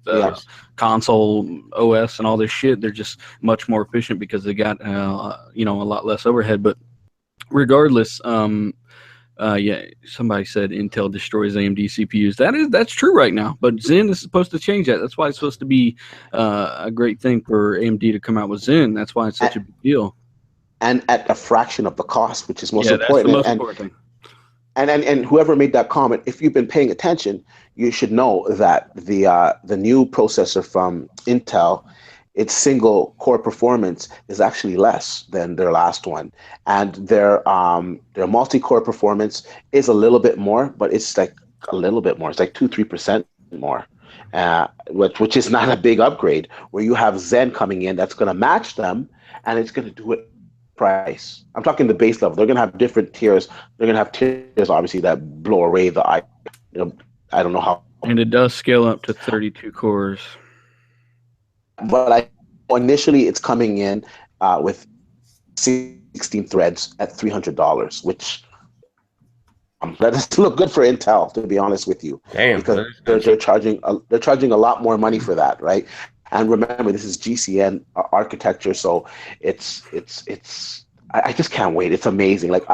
console OS and all this shit. They're just much more efficient because they got a lot less overhead. But regardless, somebody said Intel destroys AMD CPUs. That's true right now, but Zen is supposed to change that. That's why it's supposed to be a great thing for AMD to come out with Zen. That's why it's such a big deal. And at a fraction of the cost, which is most important. That's the most important thing. And whoever made that comment, if you've been paying attention, you should know that the new processor from Intel, its single core performance is actually less than their last one, and their multi-core performance is a little bit more, but it's like a little bit more. It's like 2-3% more, which is not a big upgrade. Where you have Zen coming in, that's going to match them, and it's going to do it price. I'm talking the base level. They're going to have different tiers. They're going to have tiers, obviously, that blow away the eye. I don't know how. And it does scale up to 32 cores. But initially, it's coming in with 16 threads at $300, which that doesn't look good for Intel, to be honest with you. Damn, because they're charging a lot more money for that, right? And remember, this is GCN architecture, so it's I just can't wait. It's amazing. Like,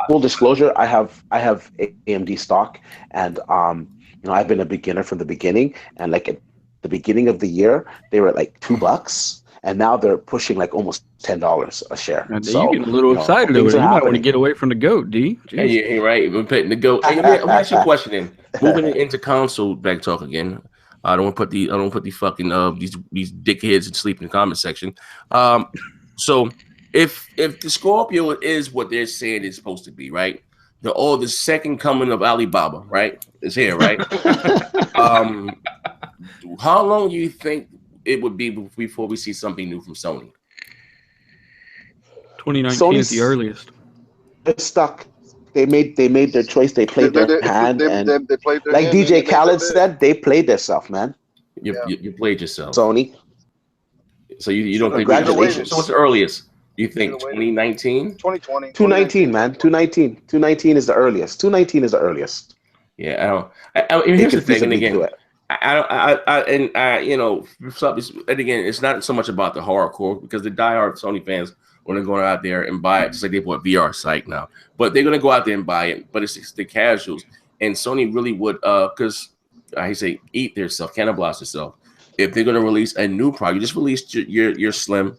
full disclosure, I have AMD stock, and I've been a beginner from the beginning, and like at the beginning of the year, they were at like $2, and now they're pushing like almost $10 a share. So you get a little excited over it. You might want to get away from the goat, D. Yeah, right. We're petting the goat. Hey, let me ask you a question then. Moving into console back talk again. I don't want to put the fucking these dickheads to sleep in the comment section. So if the Scorpio is what they're saying it's supposed to be, right? The second coming of Alibaba, right? Is here, right? How long do you think it would be before we see something new from Sony? 2019 is the earliest. They're stuck. They made their choice. They played their hand. They played their like hand, DJ Khaled said, they played themselves, man. You played yourself. Sony. So you don't think congratulations. So what's the earliest? You think 2019? 2020. 219, man. 219. 219 is the earliest. 219 is the earliest. Yeah, here's the thing, and again, and again, it's not so much about the hardcore, because the diehard Sony fans when they're going out there and buy it, just like they bought VR Sight now. But they're going to go out there and buy it. But it's the casuals. And Sony really would, because I say eat their self, cannibalize themselves. If they're going to release a new product, you just released your Slim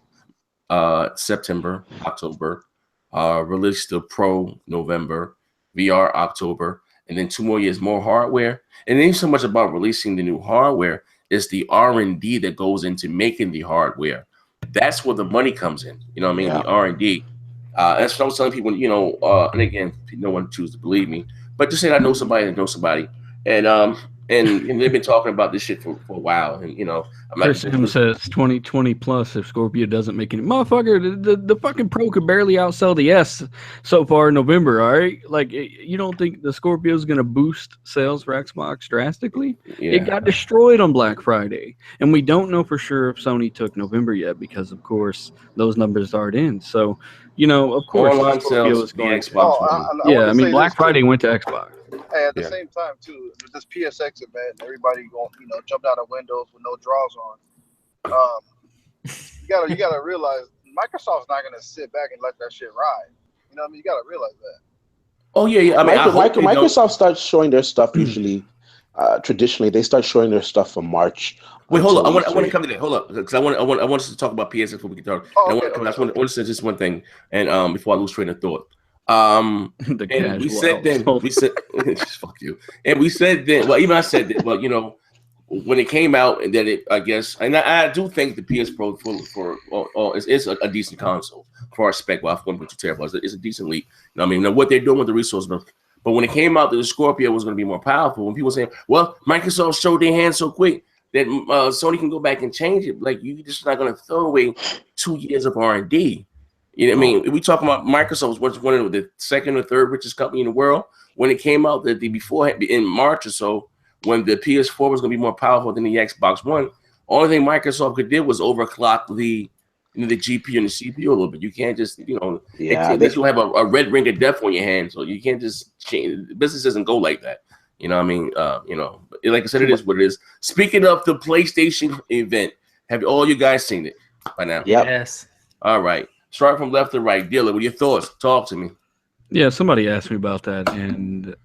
September, October, release the Pro November, VR October, and then 2 more years more hardware. And it ain't so much about releasing the new hardware, it's the R&D that goes into making the hardware. That's where the money comes in. You know what I mean? Yeah. The R&D. That's what I'm telling people, and again, no one chooses to believe me, but just saying I know somebody that knows somebody. And they've been talking about this shit for a while. And, I'm like, Chris M says 2020 plus if Scorpio doesn't make any. Motherfucker, the fucking Pro could barely outsell the S so far in November, all right? Like, you don't think the Scorpio is going to boost sales for Xbox drastically? Yeah. It got destroyed on Black Friday. And we don't know for sure if Sony took November yet because, of course, those numbers aren't in. So, of course, online sales is going to Xbox. Black Friday went to Xbox. Hey, at the same time, too, with this PSX event, everybody going, jumped out of windows with no drawers on. You gotta realize Microsoft's not gonna sit back and let that shit ride. You know what I mean? You gotta realize that. Oh yeah. I mean, Microsoft starts showing their stuff usually. Traditionally, they start showing their stuff from March. Wait, hold on. I want to come to that. Hold up, because I want us to talk about PSX before we get started. I want to say just one thing, and before I lose train of thought. The And we casual said then, household. we said, fuck you. And we said then, well, even I said that, well, you know, when it came out, and then it, I guess, and I do think the PS Pro it's a decent console for our spec. Well, 1.2 terabytes, it's a decent leap. You know what I mean? Now, what they're doing with the resources, but when it came out that the Scorpio was going to be more powerful, when people saying, well, Microsoft showed their hand so quick that Sony can go back and change it, like you just not going to throw away 2 years of R&D. You know what I mean? We talking about Microsoft was one of the second or third richest company in the world. When it came out that the before in March or so, when the PS4 was going to be more powerful than the Xbox One, only thing Microsoft could do was overclock the GPU and the CPU a little bit. You can't just, you know, unless you have a red ring of death on your hand, so you can't just change. Business doesn't go like that. You know what I mean? You know, but like I said, it is what it is. Speaking of the PlayStation event, have all you guys seen it by now? Yep. Yes. All right. Start from left to right. Dealer, what are your thoughts? Talk to me. Yeah, somebody asked me about that, and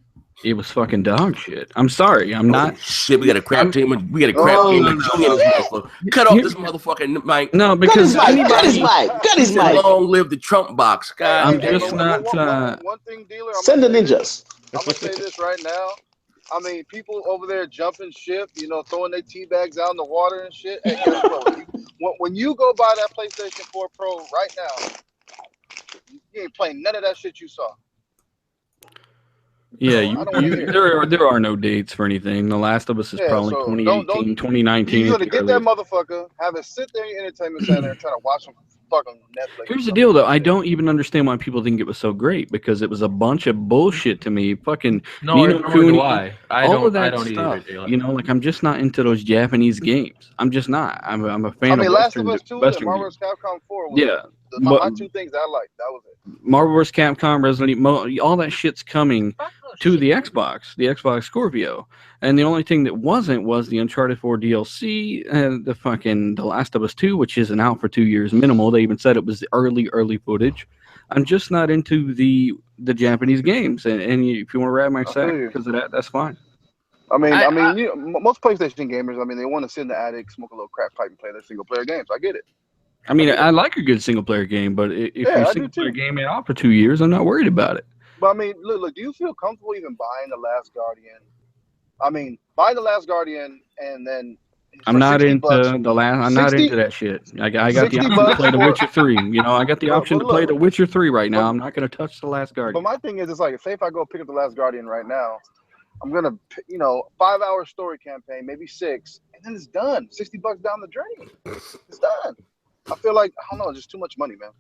it was fucking dog shit. I'm sorry, I'm not. Shit, we got a crap team. We got a crap team of Junior. Cut off this motherfucking mic. No, because Cut his mic. Long live the Trump box, guys. I'm just not. One thing, dealer. Send the ninjas. I'm gonna say this right now. I mean, people over there jumping ship, you know, throwing their tea bags out in the water and shit. Hey, guess what? When you go buy that PlayStation 4 Pro right now, you ain't playing none of that shit you saw. Yeah, there are no dates for anything. The Last of Us is probably 2018, 2019. You're gonna get that motherfucker, have it sit there in your entertainment center and try to watch some fucking Netflix. Here's the deal, though. I don't even understand why people think it was so great, because it was a bunch of bullshit to me. Fucking Nino Kuni, all of that stuff. You know, like I'm just not into those Japanese games. I'm just not. I'm a fan of Last Western, of Us 2 and Marvel vs. Capcom 4 was my two things I liked. That was it. Marvel vs. Capcom, Resident Evil, all that shit's coming to the Xbox Scorpio. And the only thing that wasn't was the Uncharted 4 DLC and The Last of Us 2, which isn't out for 2 years minimal. They even said it was the early footage. I'm just not into the Japanese games. And if you want to ride my sack because of that, that's fine. I mean, you know, most PlayStation gamers, I mean, they want to sit in the attic, smoke a little crack pipe, and play their single-player games. I get it. I mean, I like a good single-player game, but if your single-player game ain't out for 2 years, I'm not worried about it. But I mean, look, do you feel comfortable even buying The Last Guardian? I mean, buy The Last Guardian and then I'm not into I'm not into that shit. I got the option to play The Witcher 3. You know, I got the option to play The Witcher 3 right now. I'm not going to touch The Last Guardian. But my thing is, it's like, say if I go pick up The Last Guardian right now, I'm gonna, 5-hour story campaign, maybe 6, and then it's done. $60 down the drain. It's done. I feel like, I don't know, just too much money, man.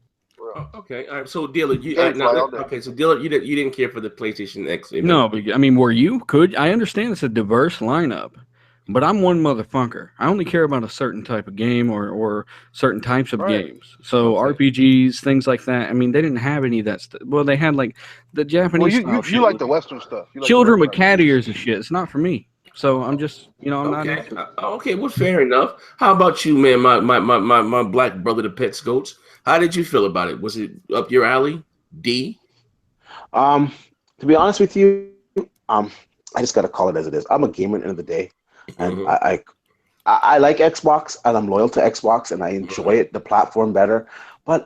Okay, all right. So, Dealer, Dealer, you didn't care for the PlayStation X. No, but I mean, I understand it's a diverse lineup, but I'm one motherfucker. I only care about a certain type of game or certain types of games. So RPGs, things like that. I mean, they didn't have any of that stuff. Well, they had like the Japanese. Well, you like the Western stuff. You like children with cat ears and shit. It's not for me. So I'm just, I'm not. Okay, well, fair enough. How about you, man? My black brother, the Pet Goats. How did you feel about it? Was it up your alley? D? To be honest with you, I just gotta call it as it is. I'm a gamer at the end of the day, and I like Xbox, and I'm loyal to Xbox, and I enjoy it, the platform better. But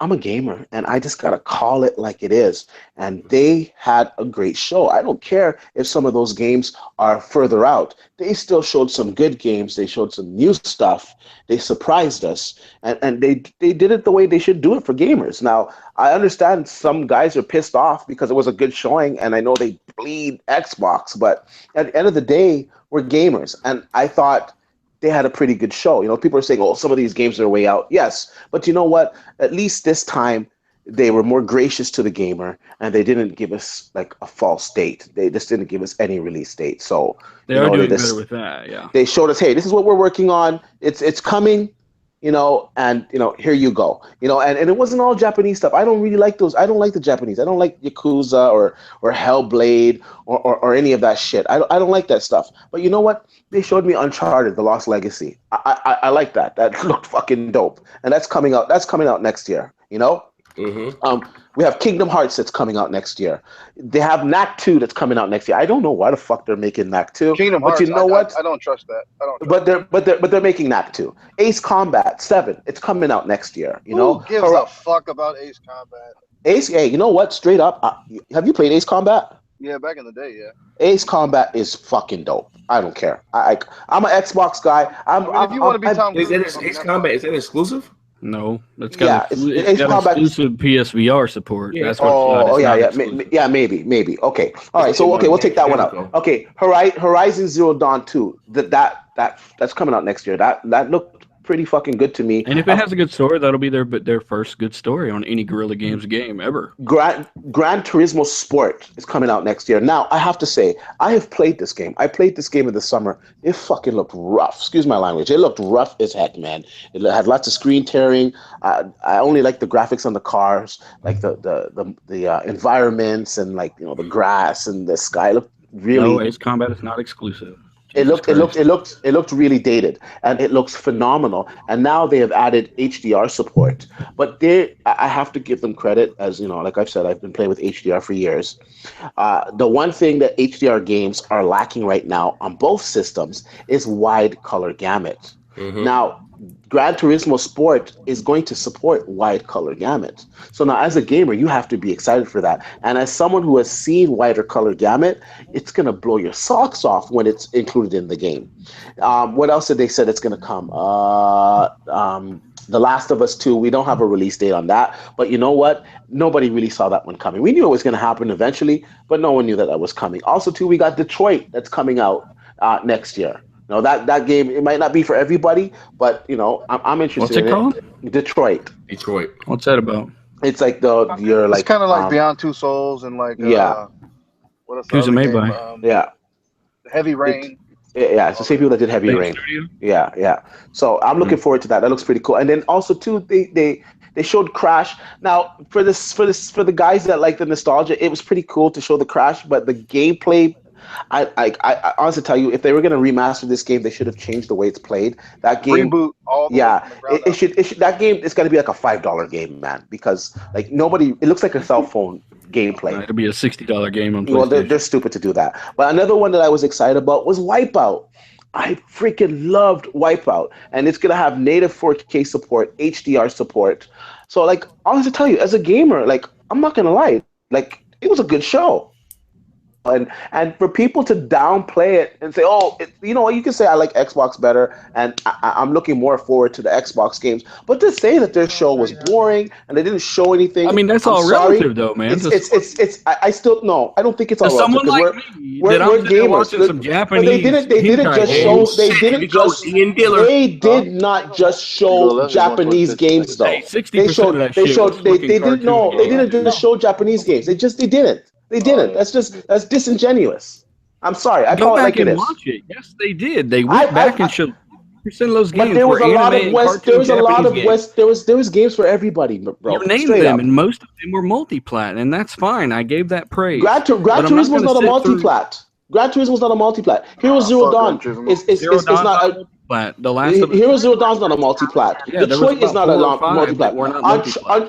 I'm a gamer, and I just gotta call it like it is. And they had a great show. I don't care if some of those games are further out. They still showed some good games. They showed some new stuff. They surprised us, and they did it the way they should do it for gamers. Now, I understand some guys are pissed off because it was a good showing, and I know they bleed Xbox. But at the end of the day, we're gamers, and I thought they had a pretty good show. You know, people are saying, oh, some of these games are way out. Yes, but you know what? At least this time, they were more gracious to the gamer, and they didn't give us like a false date. They just didn't give us any release date. So they are doing better with that. Yeah, they showed us, hey, this is what we're working on. It's coming. And here you go. And it wasn't all Japanese stuff. I don't really like those. I don't like the Japanese. I don't like Yakuza or Hellblade or any of that shit. I don't like that stuff. But you know what? They showed me Uncharted: The Lost Legacy. I like that. That looked fucking dope. And that's coming out. That's coming out next year. Mm-hmm. We have Kingdom Hearts that's coming out next year. They have Knack 2 that's coming out next year. I don't know why the fuck they're making Knack 2. Kingdom Hearts, you know what? I don't trust that. But they're making Knack 2. Ace Combat 7. It's coming out next year. Who gives a fuck about Ace Combat? Ace, hey, you know what? Straight up, have you played Ace Combat? Yeah, back in the day, yeah. Ace Combat is fucking dope. I don't care. I'm an Xbox guy. If you want to be Tom Is Cruise, that Ace Combat? Is that exclusive? No, it's Yeah, got Ace Combat. exclusive PSVR support. Yeah. That's what it's not. Oh, It's yeah, not yeah, exclusive. yeah, maybe. Okay, all right. It's So okay, we'll take that one Namco. out. Okay, Horizon Zero Dawn 2. That's coming out next year. That looked pretty fucking good to me. And if it has a good story, that'll be their first good story on any Guerrilla Games game ever. Gran Turismo Sport is coming out next year. Now, I have to say, I have played this game. I played this game in the summer. It fucking looked rough. Excuse my language. It looked rough as heck, man. It had lots of screen tearing. I only like the graphics on the cars, like the environments and like the grass and the sky looked really. No, Ace Combat is not exclusive. It looked really dated, and it looks phenomenal. And now they have added HDR support. But I have to give them credit, as like I've said, I've been playing with HDR for years. The one thing that HDR games are lacking right now on both systems is wide color gamut. Mm-hmm. Now, Gran Turismo Sport is going to support wide color gamut. So now, as a gamer, you have to be excited for that. And as someone who has seen wider color gamut, it's going to blow your socks off when it's included in the game. What else did they say that's going to come? The Last of Us 2, we don't have a release date on that. But you know what? Nobody really saw that one coming. We knew it was going to happen eventually, but no one knew that was coming. Also, too, we got Detroit that's coming out next year. That game, it might not be for everybody, but I'm interested. What's it called? Detroit. What's that about? It's like you're like it's kind of like Beyond Two Souls and like yeah. What else? Who's it made by? Heavy Rain. Yeah, it's the same people that did Heavy Rain. Studio? Yeah. So I'm looking forward to that. That looks pretty cool. And then also too, they showed Crash. Now for the guys that like the nostalgia, it was pretty cool to show the Crash, but the gameplay. I honestly tell you, if they were going to remaster this game, they should have changed the way it's played. That game, Reboot all the way from the it should. That game is going to be like a $5 game, man, because like nobody. It looks like a cell phone gameplay. It'll be a $60 game on PlayStation. Well, they're stupid to do that. But another one that I was excited about was Wipeout. I freaking loved Wipeout, and it's gonna have native 4K support, HDR support. So like, honestly, tell you, as a gamer, like I'm not gonna lie, like it was a good show. And for people to downplay it and say, oh, you can say I like Xbox better, and I'm looking more forward to the Xbox games. But to say that their show was boring and they didn't show anything, I mean, that's all relative, though, man. I still no, I don't think it's all relative. Someone like me, we're gamers. Watching some Japanese. But they didn't just show. They did not just show Japanese games though. Hey, 60% of that shit. They didn't know. They didn't just show Japanese games. They didn't. They didn't. That's disingenuous. I'm sorry. I call it like it is. Watch it. Yes, they did. They went back and showed percent of those games. But there was a lot of West. There was a lot of West. There was games for everybody, bro. You named them, and most of them were multi-plat, and that's fine. I gave that praise. Gran Turismo was not a multi-plat. Gran Turismo was not a multi-plat. Hero Zero Dawn is not a. The last Hero Zero Dawn is not a multi-plat. Yeah, Detroit is not a multi-plat.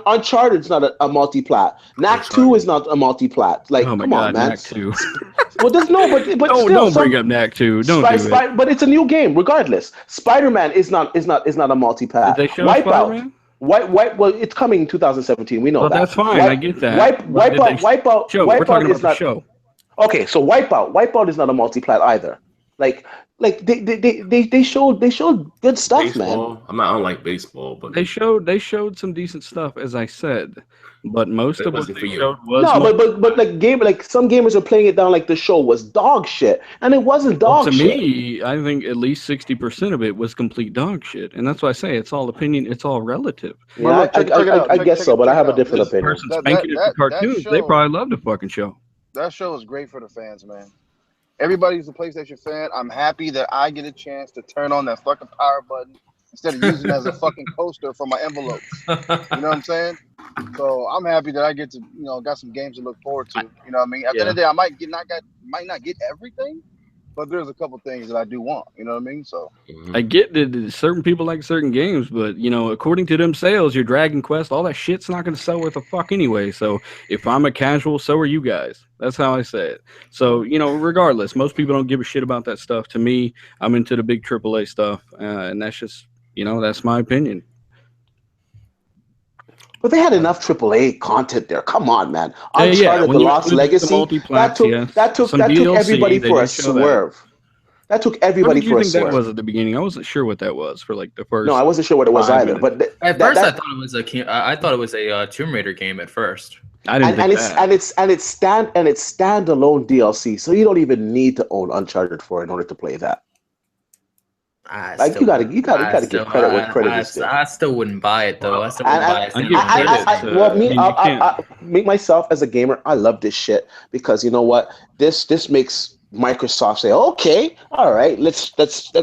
Uncharted is not a multi-plat. Knack 2 is not a multi-plat. Like, come on, man. Knack 2. Well, there's no, but still, don't bring up Knack 2. Don't do it. But it's a new game, regardless. Spider-Man is not a multi-plat. Did they show Spider-Man? Well, it's coming in 2017. We know that. That's fine. I get that. Wipeout. We're talking about is not. The show. Okay, so Wipeout is not a multi-plat either. Like they showed good stuff, baseball, man. I don't like baseball, but they showed some decent stuff, as I said. But most of what they showed was but like some gamers are playing it down like the show was dog shit, and it wasn't dog shit. To me, I think at least 60% of it was complete dog shit, and that's why I say it's all opinion, it's all relative. Yeah, I guess so, but I have a different opinion. Person spanking it for cartoons, they probably love the fucking show. That show is great for the fans, man. Everybody's a PlayStation fan. I'm happy that I get a chance to turn on that fucking power button instead of using it as a fucking coaster for my envelopes. You know what I'm saying? So I'm happy that I get to, got some games to look forward to. You know what I mean? At the end of the day, I might not get everything, but there's a couple things that I do want. You know what I mean? So I get that certain people like certain games, but according to them sales, your Dragon Quest, all that shit's not going to sell worth a fuck anyway. So if I'm a casual, so are you guys. That's how I say it. So regardless, most people don't give a shit about that stuff. To me, I'm into the big AAA stuff, and that's just that's my opinion. But they had enough AAA content there. Come on, man. Yeah, Uncharted: when The you Lost include the Legacy. multiplex, yes. That took Some DLC, everybody they for a did show that. swerve. That took What everybody did you for a think that swerve. was at the beginning? I wasn't sure what that was for like the first. No, I wasn't sure what it was 5 either. minutes. But At first, I thought it was I thought it was a Tomb Raider game at first. I didn't think that. it's standalone DLC, so you don't even need to own Uncharted 4 in order to play that. You gotta give credit where credit is due. I still wouldn't buy it though. I still And wouldn't buy it. me myself as a gamer, I love this shit because you know what? This makes Microsoft say, okay, all right, let's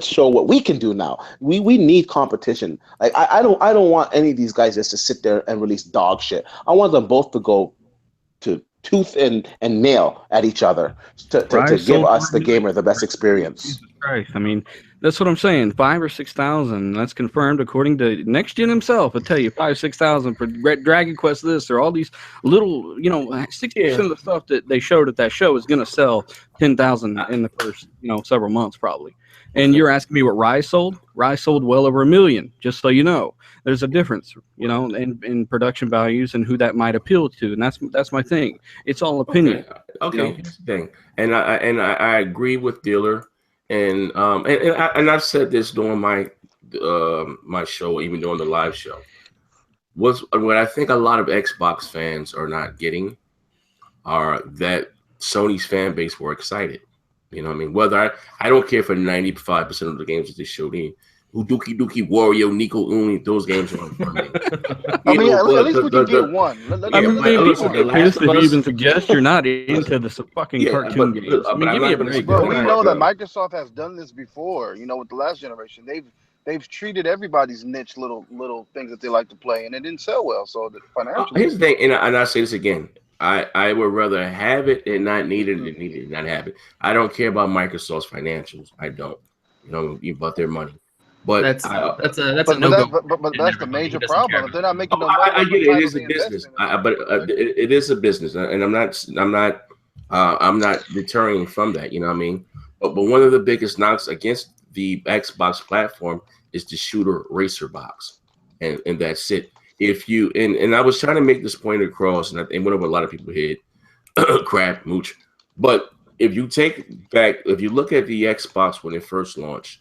show what we can do now. We need competition. Like I don't want any of these guys just to sit there and release dog shit. I want them both to go to tooth and nail at each other to give us the gamer the best experience. Jesus Christ. I mean, that's what I'm saying. 5,000 or 6,000. That's confirmed according to Next Gen himself. I'll tell you, 5,000 or 6,000 for Dragon Quest this or all these little, 60% of the stuff that they showed at that show is going to sell 10,000 in the first, several months probably. And you're asking me what Rise sold? Rise sold well over 1 million, just so you know. There's a difference, in production values and who that might appeal to. And that's my thing. It's all opinion. Okay. Here's the thing. And I agree with Dealer. And I've said this during my show, even during the live show. What I think a lot of Xbox fans are not getting are that Sony's fan base were excited. You know what I mean? Whether I don't care for 95% of the games that they showed in. Dookie Wario, Nico Uni, those games are fun. At least we can get one. If you even suggest you're not into the fucking cartoon games. Give me a break. Bro, we know that Microsoft has done this before. With the last generation, they've treated everybody's niche little things that they like to play, and it didn't sell well. So the financially, here's the thing, and I say this again. I would rather have it and not need it than need it and not have it. I don't care about Microsoft's financials. I don't. About their money. But that's a no-go. But that's the major problem. If they're not making no money, I get it. It is a business, it is a business, and I'm not deterring from that. You know what I mean? But one of the biggest knocks against the Xbox platform is the shooter racer box, and that's it. If you and I was trying to make this point across, and went over a lot of people head, crap, mooch. But if you look at the Xbox when it first launched.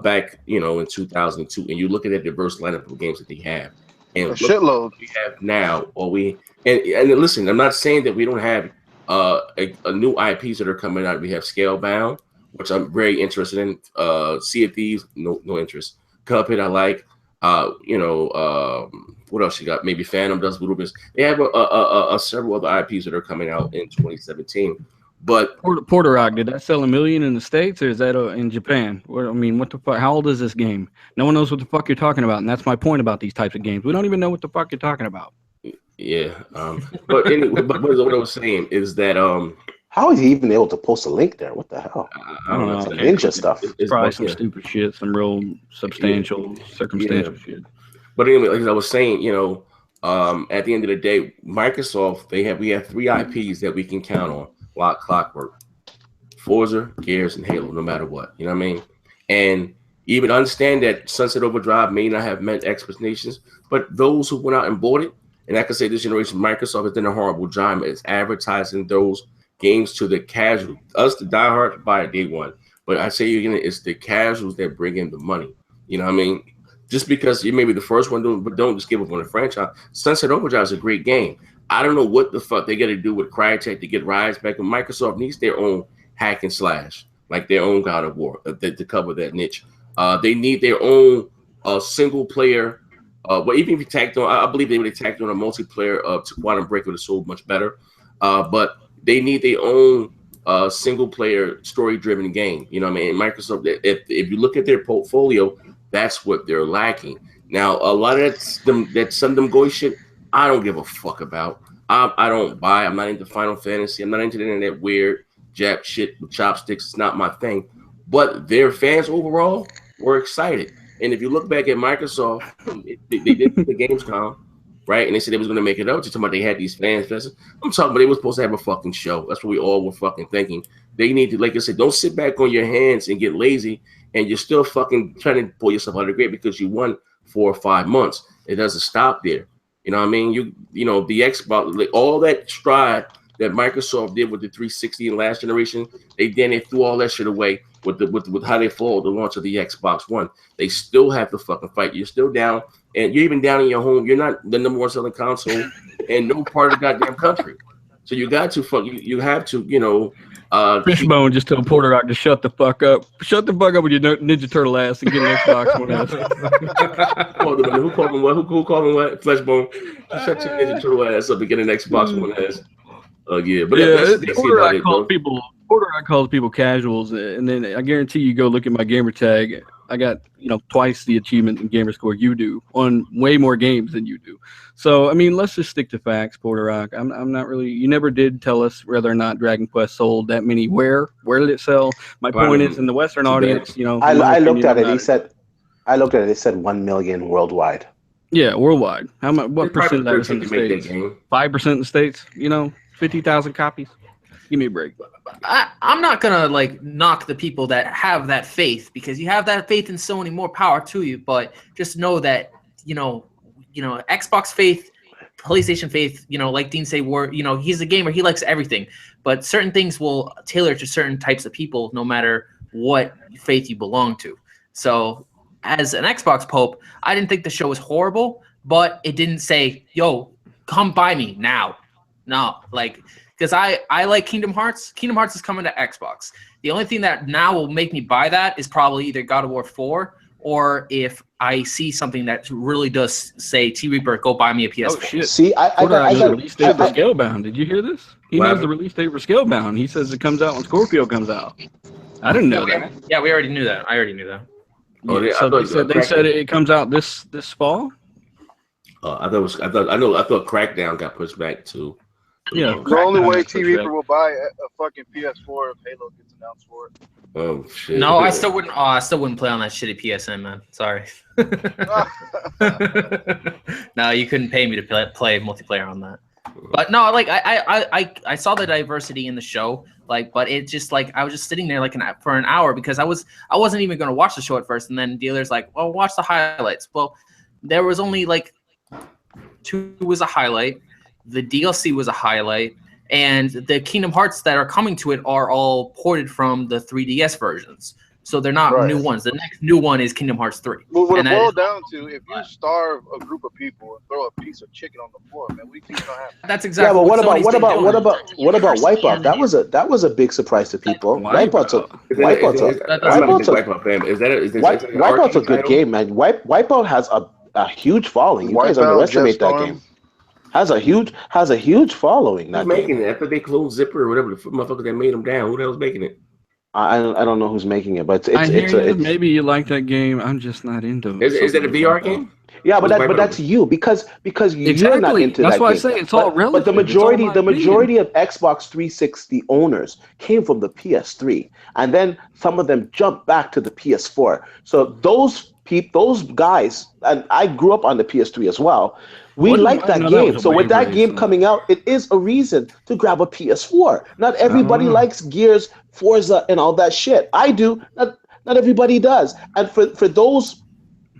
Back, in 2002, and you look at that diverse lineup of games that they have, and a shitload we have now, and listen, I'm not saying that we don't have a new IPs that are coming out. We have Scalebound, which I'm very interested in. Sea of Thieves, no interest. Cuphead, I like. What else you got? Maybe Phantom Dust, Little Bit. They have several other IPs that are coming out in 2017. But Porter Rock, did that sell 1 million in the States or is that in Japan? What the fuck? How old is this game? No one knows what the fuck you're talking about, and that's my point about these types of games. We don't even know what the fuck you're talking about. Yeah. But anyway, but what I was saying is that how is he even able to post a link there? What the hell? I don't know. Some ninja stuff. It's probably some stupid shit, some real substantial, circumstantial shit. But anyway, like I was saying, at the end of the day, Microsoft we have 3 IPs that we can count on. Clockwork, Forza, Gears, and Halo, no matter what. You know what I mean? And even understand that Sunset Overdrive may not have met expectations, but those who went out and bought it, and I can say this generation, Microsoft has done a horrible job at advertising those games to the casual. Us, the diehard, buy it day one. But I say again, it's the casuals that bring in the money. You know what I mean? Just because you may be the first one, but don't just give up on the franchise. Sunset Overdrive is a great game. I don't know what the fuck they got to do with Crytek to get Rise back. And Microsoft needs their own hack and slash, like their own God of War, to cover that niche. They need their own single player. But even if you tacked on, I believe they would have tacked on a multiplayer to Quantum Break would have sold much better. But they need their own single player story driven game. You know what I mean? Microsoft, if you look at their portfolio, that's what they're lacking. Now, a lot of that Sundom Goy shit, I don't give a fuck about. I don't buy. I'm not into Final Fantasy. I'm not into the internet weird Jap shit with chopsticks. It's not my thing. But their fans overall were excited. And if you look back at Microsoft, they did the Gamescom, right? And they said they was going to make it up. Just talking about they had these fans fest. I'm talking about they were supposed to have a fucking show. That's what we all were fucking thinking. They need to, like I said, don't sit back on your hands and get lazy. And you're still fucking trying to pull yourself out of the grave because you won 4 or 5 months. It doesn't stop there. You know what I mean? You know the Xbox, like, all that stride that Microsoft did with the 360 in last generation, they threw all that shit away with how they followed the launch of the Xbox One. They still have to fucking fight. You're still down, and you're even down in your home. You're not the number one selling console in no part of the goddamn country. So you got to you have to, you know. Fishbone just told Porter Rock to shut the fuck up. Shut the fuck up with your Ninja Turtle ass and get an Xbox One S. Who called him what? Who called him what? Fleshbone. Shut your Ninja Turtle ass up and get an Xbox One S. Yeah, but that's Porter Rock calls people casuals, and then I guarantee you go look at my gamer tag. I got, you know, twice the achievement in gamer score you do on way more games than you do. So I mean, let's just stick to facts, Porter Rock. I'm not really. You never did tell us whether or not Dragon Quest sold that many. Where did it sell? My point is, in the Western audience, you know, I looked at it. He said, I looked at it. It said 1 million worldwide. Yeah, worldwide. How much? What percent of that is in the States? 5% in the States. You know, 50,000 copies. Give me a break. I'm not gonna like knock the people that have that faith, because you have that faith in Sony. More power to you, but just know that you know Xbox faith, PlayStation faith. You know, like Dean say, he's a gamer. He likes everything, but certain things will tailor to certain types of people, no matter what faith you belong to. So, as an Xbox Pope, I didn't think the show was horrible, but it didn't say, "Yo, come buy me now." No, like. Because I like Kingdom Hearts. Kingdom Hearts is coming to Xbox. The only thing that now will make me buy that is probably either God of War 4, or if I see something that really does say, T-Reaper, go buy me a PS4. Oh, shit. See, I got the release date for Scalebound. Did you hear this? He knows the release date for Scalebound. He says it comes out when Scorpio comes out. I didn't know that. Yeah, we already knew that. I already knew that. Yeah, so they said it comes out this fall? I thought Crackdown got pushed back too. Yeah, the only way T-Reaper will buy a fucking PS4 if Halo gets announced for it. Oh shit! No, I still wouldn't. I still wouldn't play on that shitty PSN, man. Sorry. No, you couldn't pay me to play multiplayer on that. But no, like I saw the diversity in the show, like, but it just like I was just sitting there like for an hour, because I wasn't even gonna watch the show at first, and then dealer's like, "Well, watch the highlights." Well, there was only like 2 was a highlight. The DLC was a highlight, and the Kingdom Hearts that are coming to it are all ported from the 3DS versions. So they're not new ones. The next new one is Kingdom Hearts 3. Well, what it boils down to, if you starve a group of people and throw a piece of chicken on the floor, man, we keep gonna happen. That's exactly. Yeah, but what about Wipeout? That was a big surprise to people. Wipeout's a good game, man. Wipeout has a huge following. You guys underestimate that game. Has a huge following. Who's making it? After they closed Zipper or whatever the motherfucker that made them down, who the hell's making it? I don't know who's making it, but it's maybe you like that game. I'm just not into it. Is that a VR game? Yeah, but that's you because you're not into that game. That's why I say it's all relative. But the majority of Xbox 360 owners came from the PS3, and then some of them jumped back to the PS4. So those guys, and I grew up on the PS3 as well. We like that game. So with that game coming out, it is a reason to grab a PS4. Not everybody likes Gears, Forza, and all that shit. I do. Not everybody does. And for those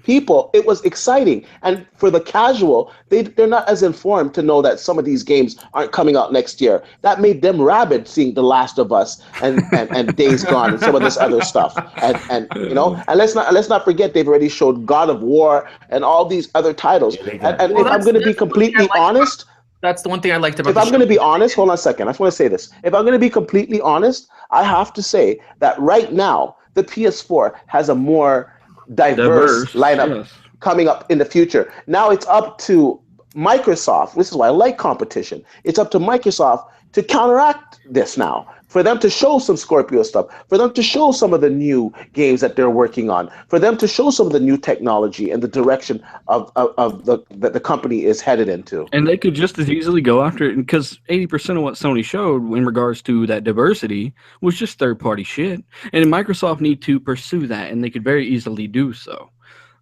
people, it was exciting. And for the casual, they're not as informed to know that some of these games aren't coming out next year. That made them rabid seeing The Last of Us and Days Gone and some of this other stuff. And you know, and let's not forget they've already showed God of War and all these other titles. And if I'm going to be completely honest, that's the one thing I liked about. If I'm going to be honest, hold on a second. I just want to say this. If I'm going to be completely honest, I have to say that right now the PS4 has a more diverse lineup coming up in the future. Now it's up to Microsoft. This is why I like competition. It's up to Microsoft to counteract this now, for them to show some Scorpio stuff, for them to show some of the new games that they're working on, for them to show some of the new technology and the direction of the company is headed into. And they could just as easily go after it, because 80% of what Sony showed in regards to that diversity was just third-party shit. And Microsoft need to pursue that, and they could very easily do so.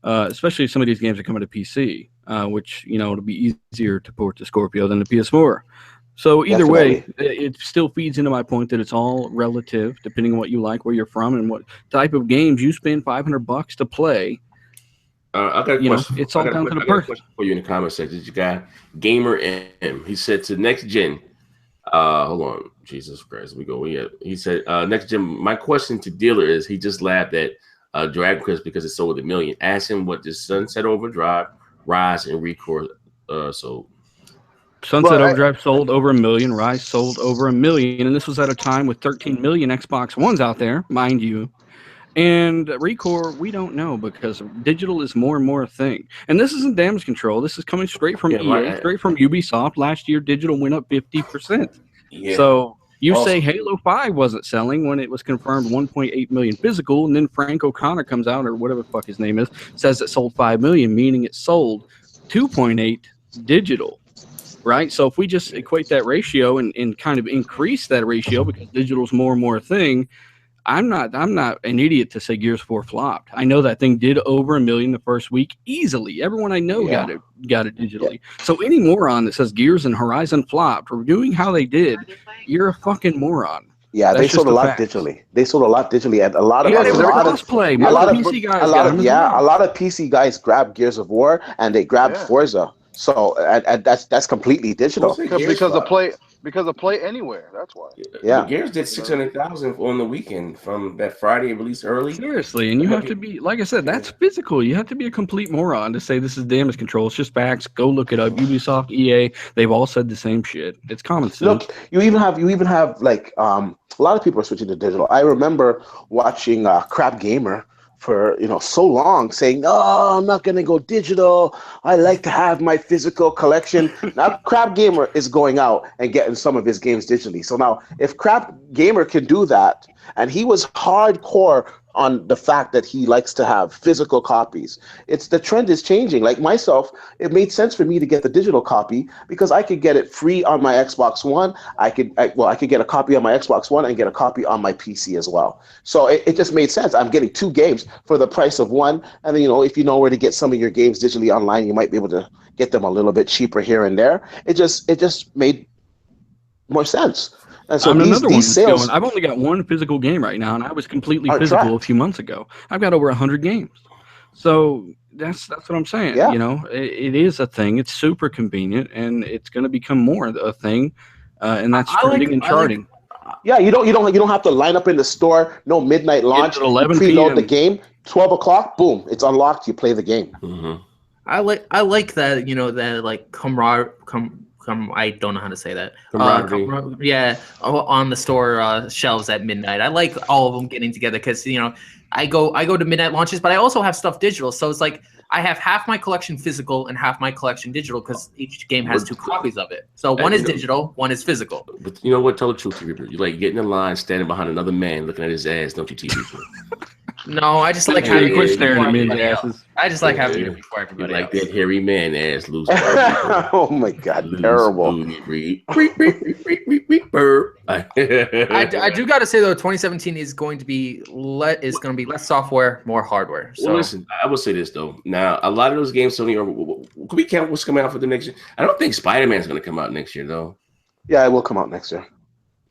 Especially some of these games are coming to PC, which, you know, it'll be easier to port to Scorpio than the PS4. So either way, it still feeds into my point that it's all relative, depending on what you like, where you're from, and what type of games you spend $500 to play. I got a question. It's all down to the I got a person. question for you in the comment section. You got Gamer M. He said to next gen. Hold on, Jesus Christ. We go. He said next gen. My question to dealer is: he just laughed at Dragon Quest because it sold 1 million. Ask him what does Sunset Overdrive, Rise, and Record sold. Sunset Overdrive sold over 1 million. Rise sold over 1 million, and this was at a time with 13 million Xbox Ones out there, mind you. And Recore, we don't know because digital is more and more a thing. And this isn't damage control. This is coming straight from EA, straight from Ubisoft. Last year, digital went up 50%. Yeah. So you say Halo 5 wasn't selling when it was confirmed 1.8 million physical, and then Frank O'Connor comes out, or whatever the fuck his name is, says it sold 5 million, meaning it sold 2.8 digital. Right? So if we just equate that ratio and kind of increase that ratio because digital is more and more a thing, I'm not an idiot to say Gears 4 flopped. I know that thing did over 1 million the first week easily. Everyone I know got it digitally. Yeah. So any moron that says Gears and Horizon flopped or doing how they did, you're a fucking moron. Yeah, they sold a lot digitally. They sold a lot digitally, and a lot of PC guys grabbed Gears of War and they grabbed Forza. So and that's completely digital because of Play Anywhere. That's why. Yeah, Gears did 600,000 on the weekend from that Friday release early. Seriously, and you have to be, like I said, that's physical. You have to be a complete moron to say this is damage control. It's just facts. Go look it up. Ubisoft, EA, they've all said the same shit. It's common sense. Look, you even have like a lot of people are switching to digital. I remember watching Crap Gamer for so long saying, "Oh, I'm not gonna go digital. I like to have my physical collection." Now Crap Gamer is going out and getting some of his games digitally. So now if Crap Gamer can do that, and he was hardcore on the fact that he likes to have physical copies, the trend is changing. Like myself, it made sense for me to get the digital copy because I could get it free on my Xbox One. I could get a copy on my Xbox One and get a copy on my PC as well. So it just made sense. I'm getting 2 games for the price of one, and then if you know where to get some of your games digitally online, you might be able to get them a little bit cheaper here and there. It just made more sense. And so these sales, I've only got 1 physical game right now, and I was completely physical a few months ago. I've got over 100 games. So that's what I'm saying. Yeah. It is a thing. It's super convenient, and it's going to become more a thing. And that's trending and charting. Yeah, you don't have to line up in the store. No midnight launch. At 11 preload the game. 12 o'clock, boom, it's unlocked. You play the game. Mm-hmm. I like that. That like camaraderie. I don't know how to say that. On the store shelves at midnight. I like all of them getting together because I go to midnight launches, but I also have stuff digital. So it's like I have half my collection physical and half my collection digital because each game has 2 copies of it. So one is digital, one is physical. But you know what? Tell the truth, TV. You like getting in line, standing behind another man, looking at his ass, don't you, TV? No, I just like having quit staring at me asses. I just like having it before everybody like else. that hairy man ass loose. Oh my god, terrible. I do got to say though, 2017 is going to be less software, more hardware. So well, listen, I will say this though. Now, a lot of those games, Sony, could we count what's coming out for the next year? I don't think Spider-Man's going to come out next year though. Yeah, it will come out next year.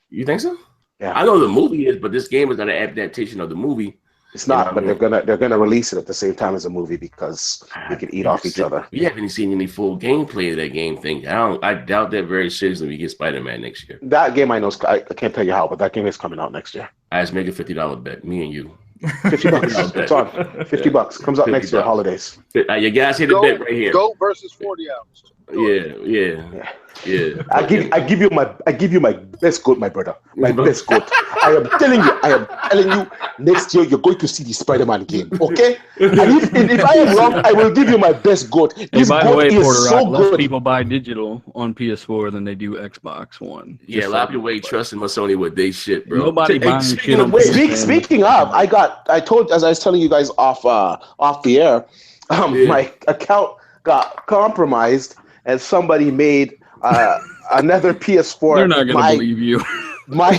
You think so? Yeah, I know the movie is, but this game is not an adaptation of the movie. It's not, but they're gonna release it at the same time as a movie because we can eat off each other. We haven't seen any full gameplay of that game thing. I doubt that very seriously we get Spider-Man next year. That game I know, I can't tell you how, but that game is coming out next year. I just make a $50 bet, me and you. $50. It's on. $50 comes out next year, holidays. You guys hit the bet right here. Goat versus 40 hours. Yeah. I give you my best goat, my brother. My best goat. I am telling you, next year you're going to see the Spider-Man game. Okay? And if I am wrong, I will give you my best goat. This by the goat way, is Porter, so less good. people buy digital on PS4 than they do Xbox One. Yeah, a lot of people ain't trusting my Sony with they shit, bro. Nobody buying shit on Speaking of, I told, as I was telling you guys off the air, my account got compromised and somebody made another PS4. They're not going to believe you. my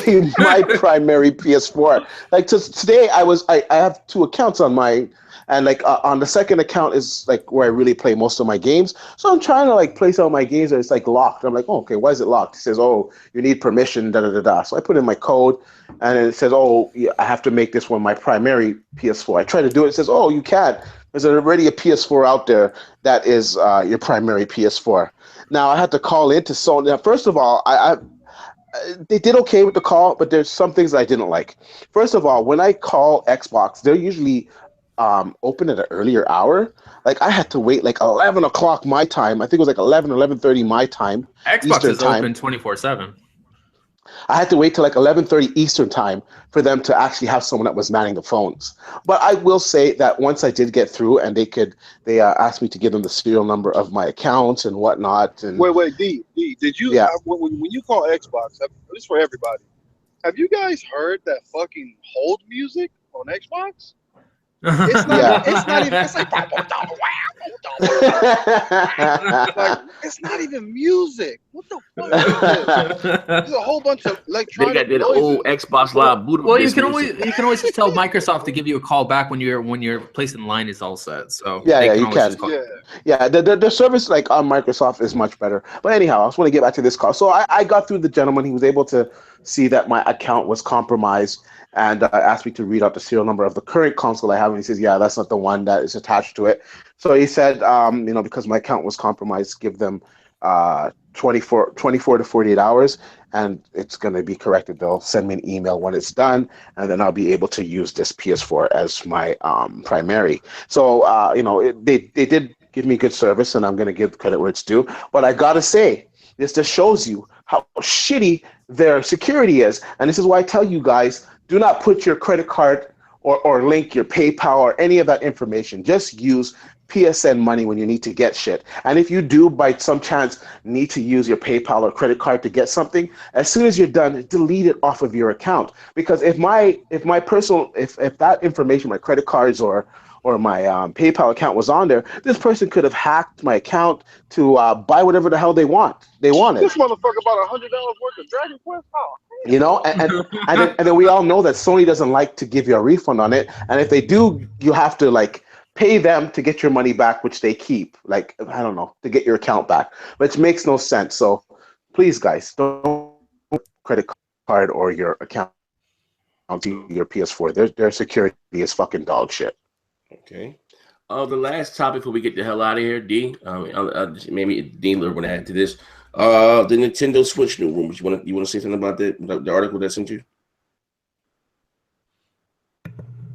primary PS4. Like today, I have two accounts on mine, and like on the second account is like where I really play most of my games. So I'm trying to like play some of my games, and it's like locked. I'm like, oh, okay, why is it locked? It says, oh, you need permission, da da da da. So I put in my code, and it says, oh, yeah, I have to make this one my primary PS4. I try to do it. It says, oh, you can't. There's already a PS4 out there that is your primary PS4. Now I had to call into Sony. Now, first of all, they did okay with the call, but there's some things I didn't like. First of all, when I call Xbox, they're usually open at an earlier hour. Like I had to wait like 11 o'clock my time. I think it was like 11:30 my time. Xbox Eastern is time. open 24/7. I had to wait till like 11:30 Eastern time for them to actually have someone that was manning the phones. But I will say that once I did get through, and they asked me to give them the serial number of my accounts and whatnot. And Wait, D, did you? Yeah. When you call Xbox, this is for everybody. Have you guys heard that fucking hold music on Xbox? It's not. Yeah. It's not even. It's like, like it's not even music. What the fuck is this? There's a whole bunch of They electronic got that noises. old Xbox Live boot. Well, you can always just tell Microsoft to give you a call back when your place in line is all set. So Yeah, they yeah, can you always can. just call. Yeah, the service like on Microsoft is much better. But anyhow, I just want to get back to this call. So I got through the gentleman. He was able to see that my account was compromised, and asked me to read out the serial number of the current console I have. And he says, yeah, that's not the one that is attached to it. So he said, because my account was compromised, give them 24 to 48 hours, and it's going to be corrected. They'll send me an email when it's done, and then I'll be able to use this PS4 as my primary. So, they did give me good service, and I'm going to give credit where it's due. But I got to say, this just shows you how shitty their security is. And this is why I tell you guys, do not put your credit card or link your PayPal or any of that information. Just use PSN money when you need to get shit. And if you do by some chance need to use your PayPal or credit card to get something, as soon as you're done, delete it off of your account. Because if that information, my credit cards or my PayPal account was on there, this person could have hacked my account to buy whatever the hell they wanted. This motherfucker bought $100 worth of Dragon Quest. Oh. And then we all know that Sony doesn't like to give you a refund on it. And if they do, you have to like pay them to get your money back, which they keep. Like, I don't know, to get your account back, which makes no sense. So please, guys, don't credit card or your account to your PS4. Their security is fucking dog shit. Okay. The last topic before we get the hell out of here, D. Maybe Dean will want to add to this. The Nintendo Switch new rumors. You want to say something about the article that sent you?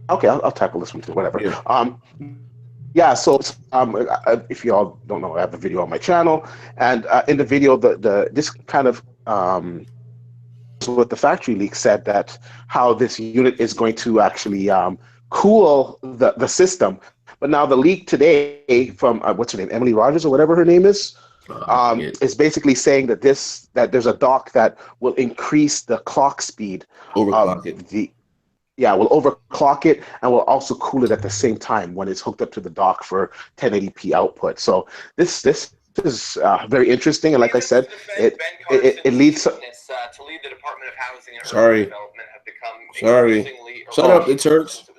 Okay, I'll tackle this one too. Whatever. Yeah. So if you all don't know, I have a video on my channel, and in the video, this kind of what the factory leak said that how this unit is going to actually cool the system. But now the leak today from what's her name, Emily Rogers or whatever her name is basically saying that there's a dock that will increase the clock speed. Overclock it. Will overclock it and will also cool it at the same time when it's hooked up to the dock for 1080p output. So this is very interesting, and like I said, it leads to lead the Department of Housing and Sorry. Urban Development have become Sorry. Shut up, it hurts.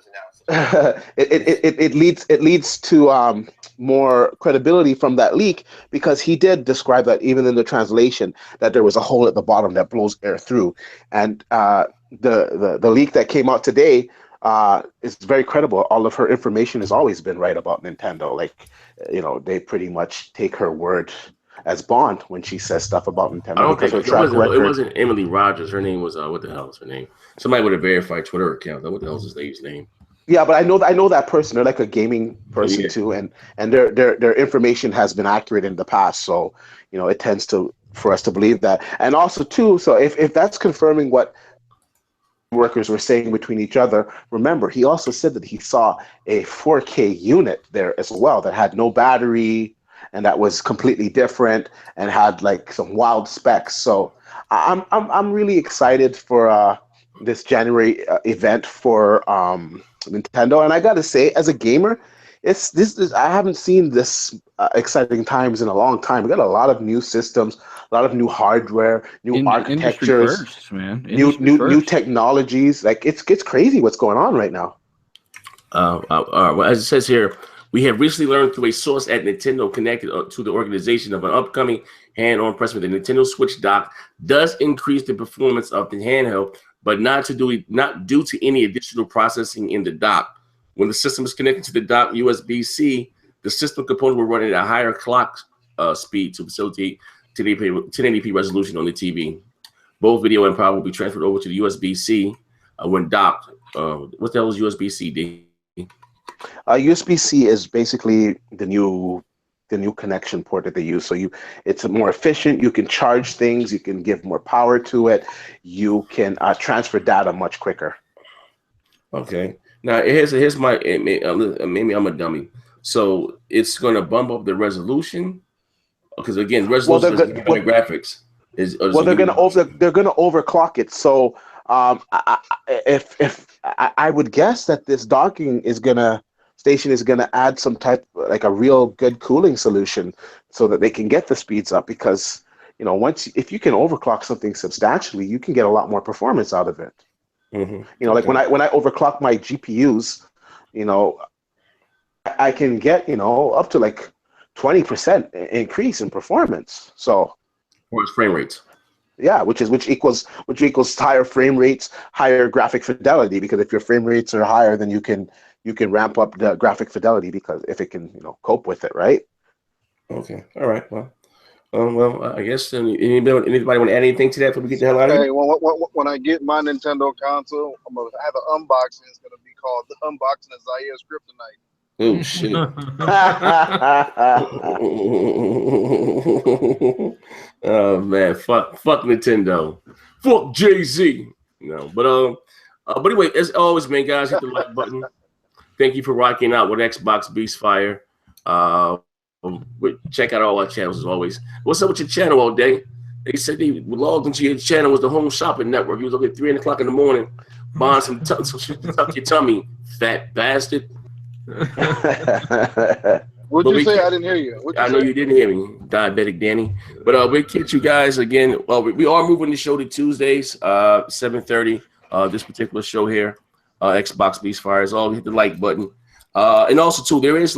it leads to more credibility from that leak, because he did describe that even in the translation that there was a hole at the bottom that blows air through, and the leak that came out today is very credible. All of her information has always been right about Nintendo. Like, they pretty much take her word as bond when she says stuff about Nintendo. I don't think it wasn't Emily Rogers. Her name was what the hell is her name? Somebody with a verified Twitter account. What the hell is his lady's name? Yeah, but I know that person. They're like a gaming person too, and their information has been accurate in the past. So it tends for us to believe that. And also too, so if that's confirming what workers were saying between each other, remember he also said that he saw a 4K unit there as well that had no battery and that was completely different and had like some wild specs. So I'm really excited for this January event for Nintendo, and I gotta say, as a gamer, I haven't seen this exciting times in a long time. We got a lot of new systems, a lot of new hardware, new Industry architectures, first, man. new Industry new first. new technologies. Like it's crazy what's going on right now. Well, as it says here, we have recently learned through a source at Nintendo connected to the organization of an upcoming hand-on press with the Nintendo Switch dock does increase the performance of the handheld, but not due to any additional processing in the dock. When the system is connected to the dock USB-C, the system component will run at a higher clock speed to facilitate 1080p resolution on the TV. Both video and power will be transferred over to the USB-C when docked. What the hell is USB-C, D? USB-C is basically the new connection port that they use. So it's more efficient. You can charge things. You can give more power to it. You can transfer data much quicker. Okay. Now here's my maybe I'm a dummy. So it's going to bump up the resolution because again, resolution is better graphics. They're going to overclock it. So if I would guess that this docking station is gonna add some type like a real good cooling solution so that they can get the speeds up, because if you can overclock something substantially, you can get a lot more performance out of it. Mm-hmm. Like when I overclock my GPUs, I can get up to like 20% increase in performance. So or its frame rates. Yeah, which equals higher frame rates, higher graphic fidelity, because if your frame rates are higher, then you can ramp up the graphic fidelity, because if it can cope with it, right? Okay, all right. Well, I guess anybody want to add anything to that before we get the hell out of here? Hey, when I get my Nintendo console, I'm gonna have an unboxing. It's gonna be called the unboxing of Zaire's Kryptonite. Oh shit! Oh man, fuck Nintendo, fuck Jay-Z. But anyway, as always, man, guys, hit the like button. Thank you for rocking out with Xbox Beast Fire. Check out all our channels as always. What's up with your channel all day? They said they logged into your channel was the Home Shopping Network. You was up at 3 o'clock in the morning buying some shit to tuck your tummy, fat bastard. What'd you say? I didn't hear you. I know you didn't hear me, diabetic Danny. But we'll catch you guys again. Well, we are moving the show to Tuesdays, 7:30. This particular show here, Xbox Beast Fire, is all. Hit the like button. And also too, there is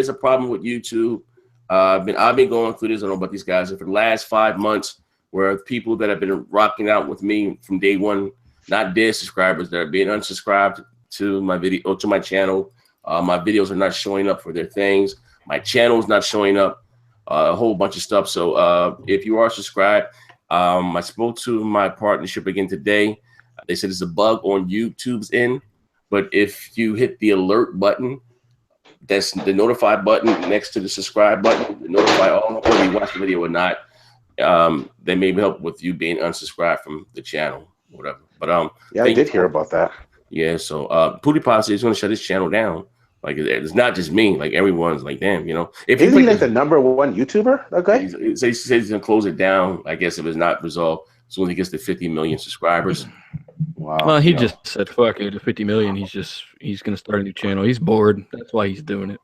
a problem with YouTube. I've been going through this. I don't know about these guys. For the last 5 months, where people that have been rocking out with me from day one, not dead subscribers, that are being unsubscribed to my video or to my channel. My videos are not showing up for their things. My channel is not showing up. A whole bunch of stuff. So if you are subscribed, I spoke to my partnership again today. They said it's a bug on YouTube's end, but if you hit the alert button, that's the notify button next to the subscribe button, to notify all, whether you watch the video or not, they may help with you being unsubscribed from the channel, whatever. But yeah, I did hear about that. Yeah, so Pootie Posse is going to shut his channel down. Like, it's not just me. Like, everyone's like, damn, If Isn't he like the number one YouTuber? Okay. He says he's going to close it down, I guess, if it's not resolved. So when he gets to 50 million subscribers. Wow. Well, he just said, fuck it, at 50 million, he's going to start a new channel. He's bored. That's why he's doing it.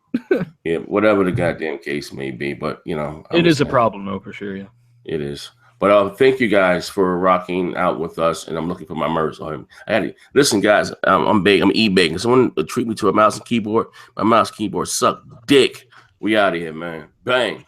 Yeah, whatever the goddamn case may be. But, it is a problem, though, for sure, yeah. It is. But thank you guys for rocking out with us, and I'm looking for my merch. Listen, guys, I'm e-begging. Someone treat me to a mouse and keyboard. My mouse keyboard suck dick. We out of here, man. Bang.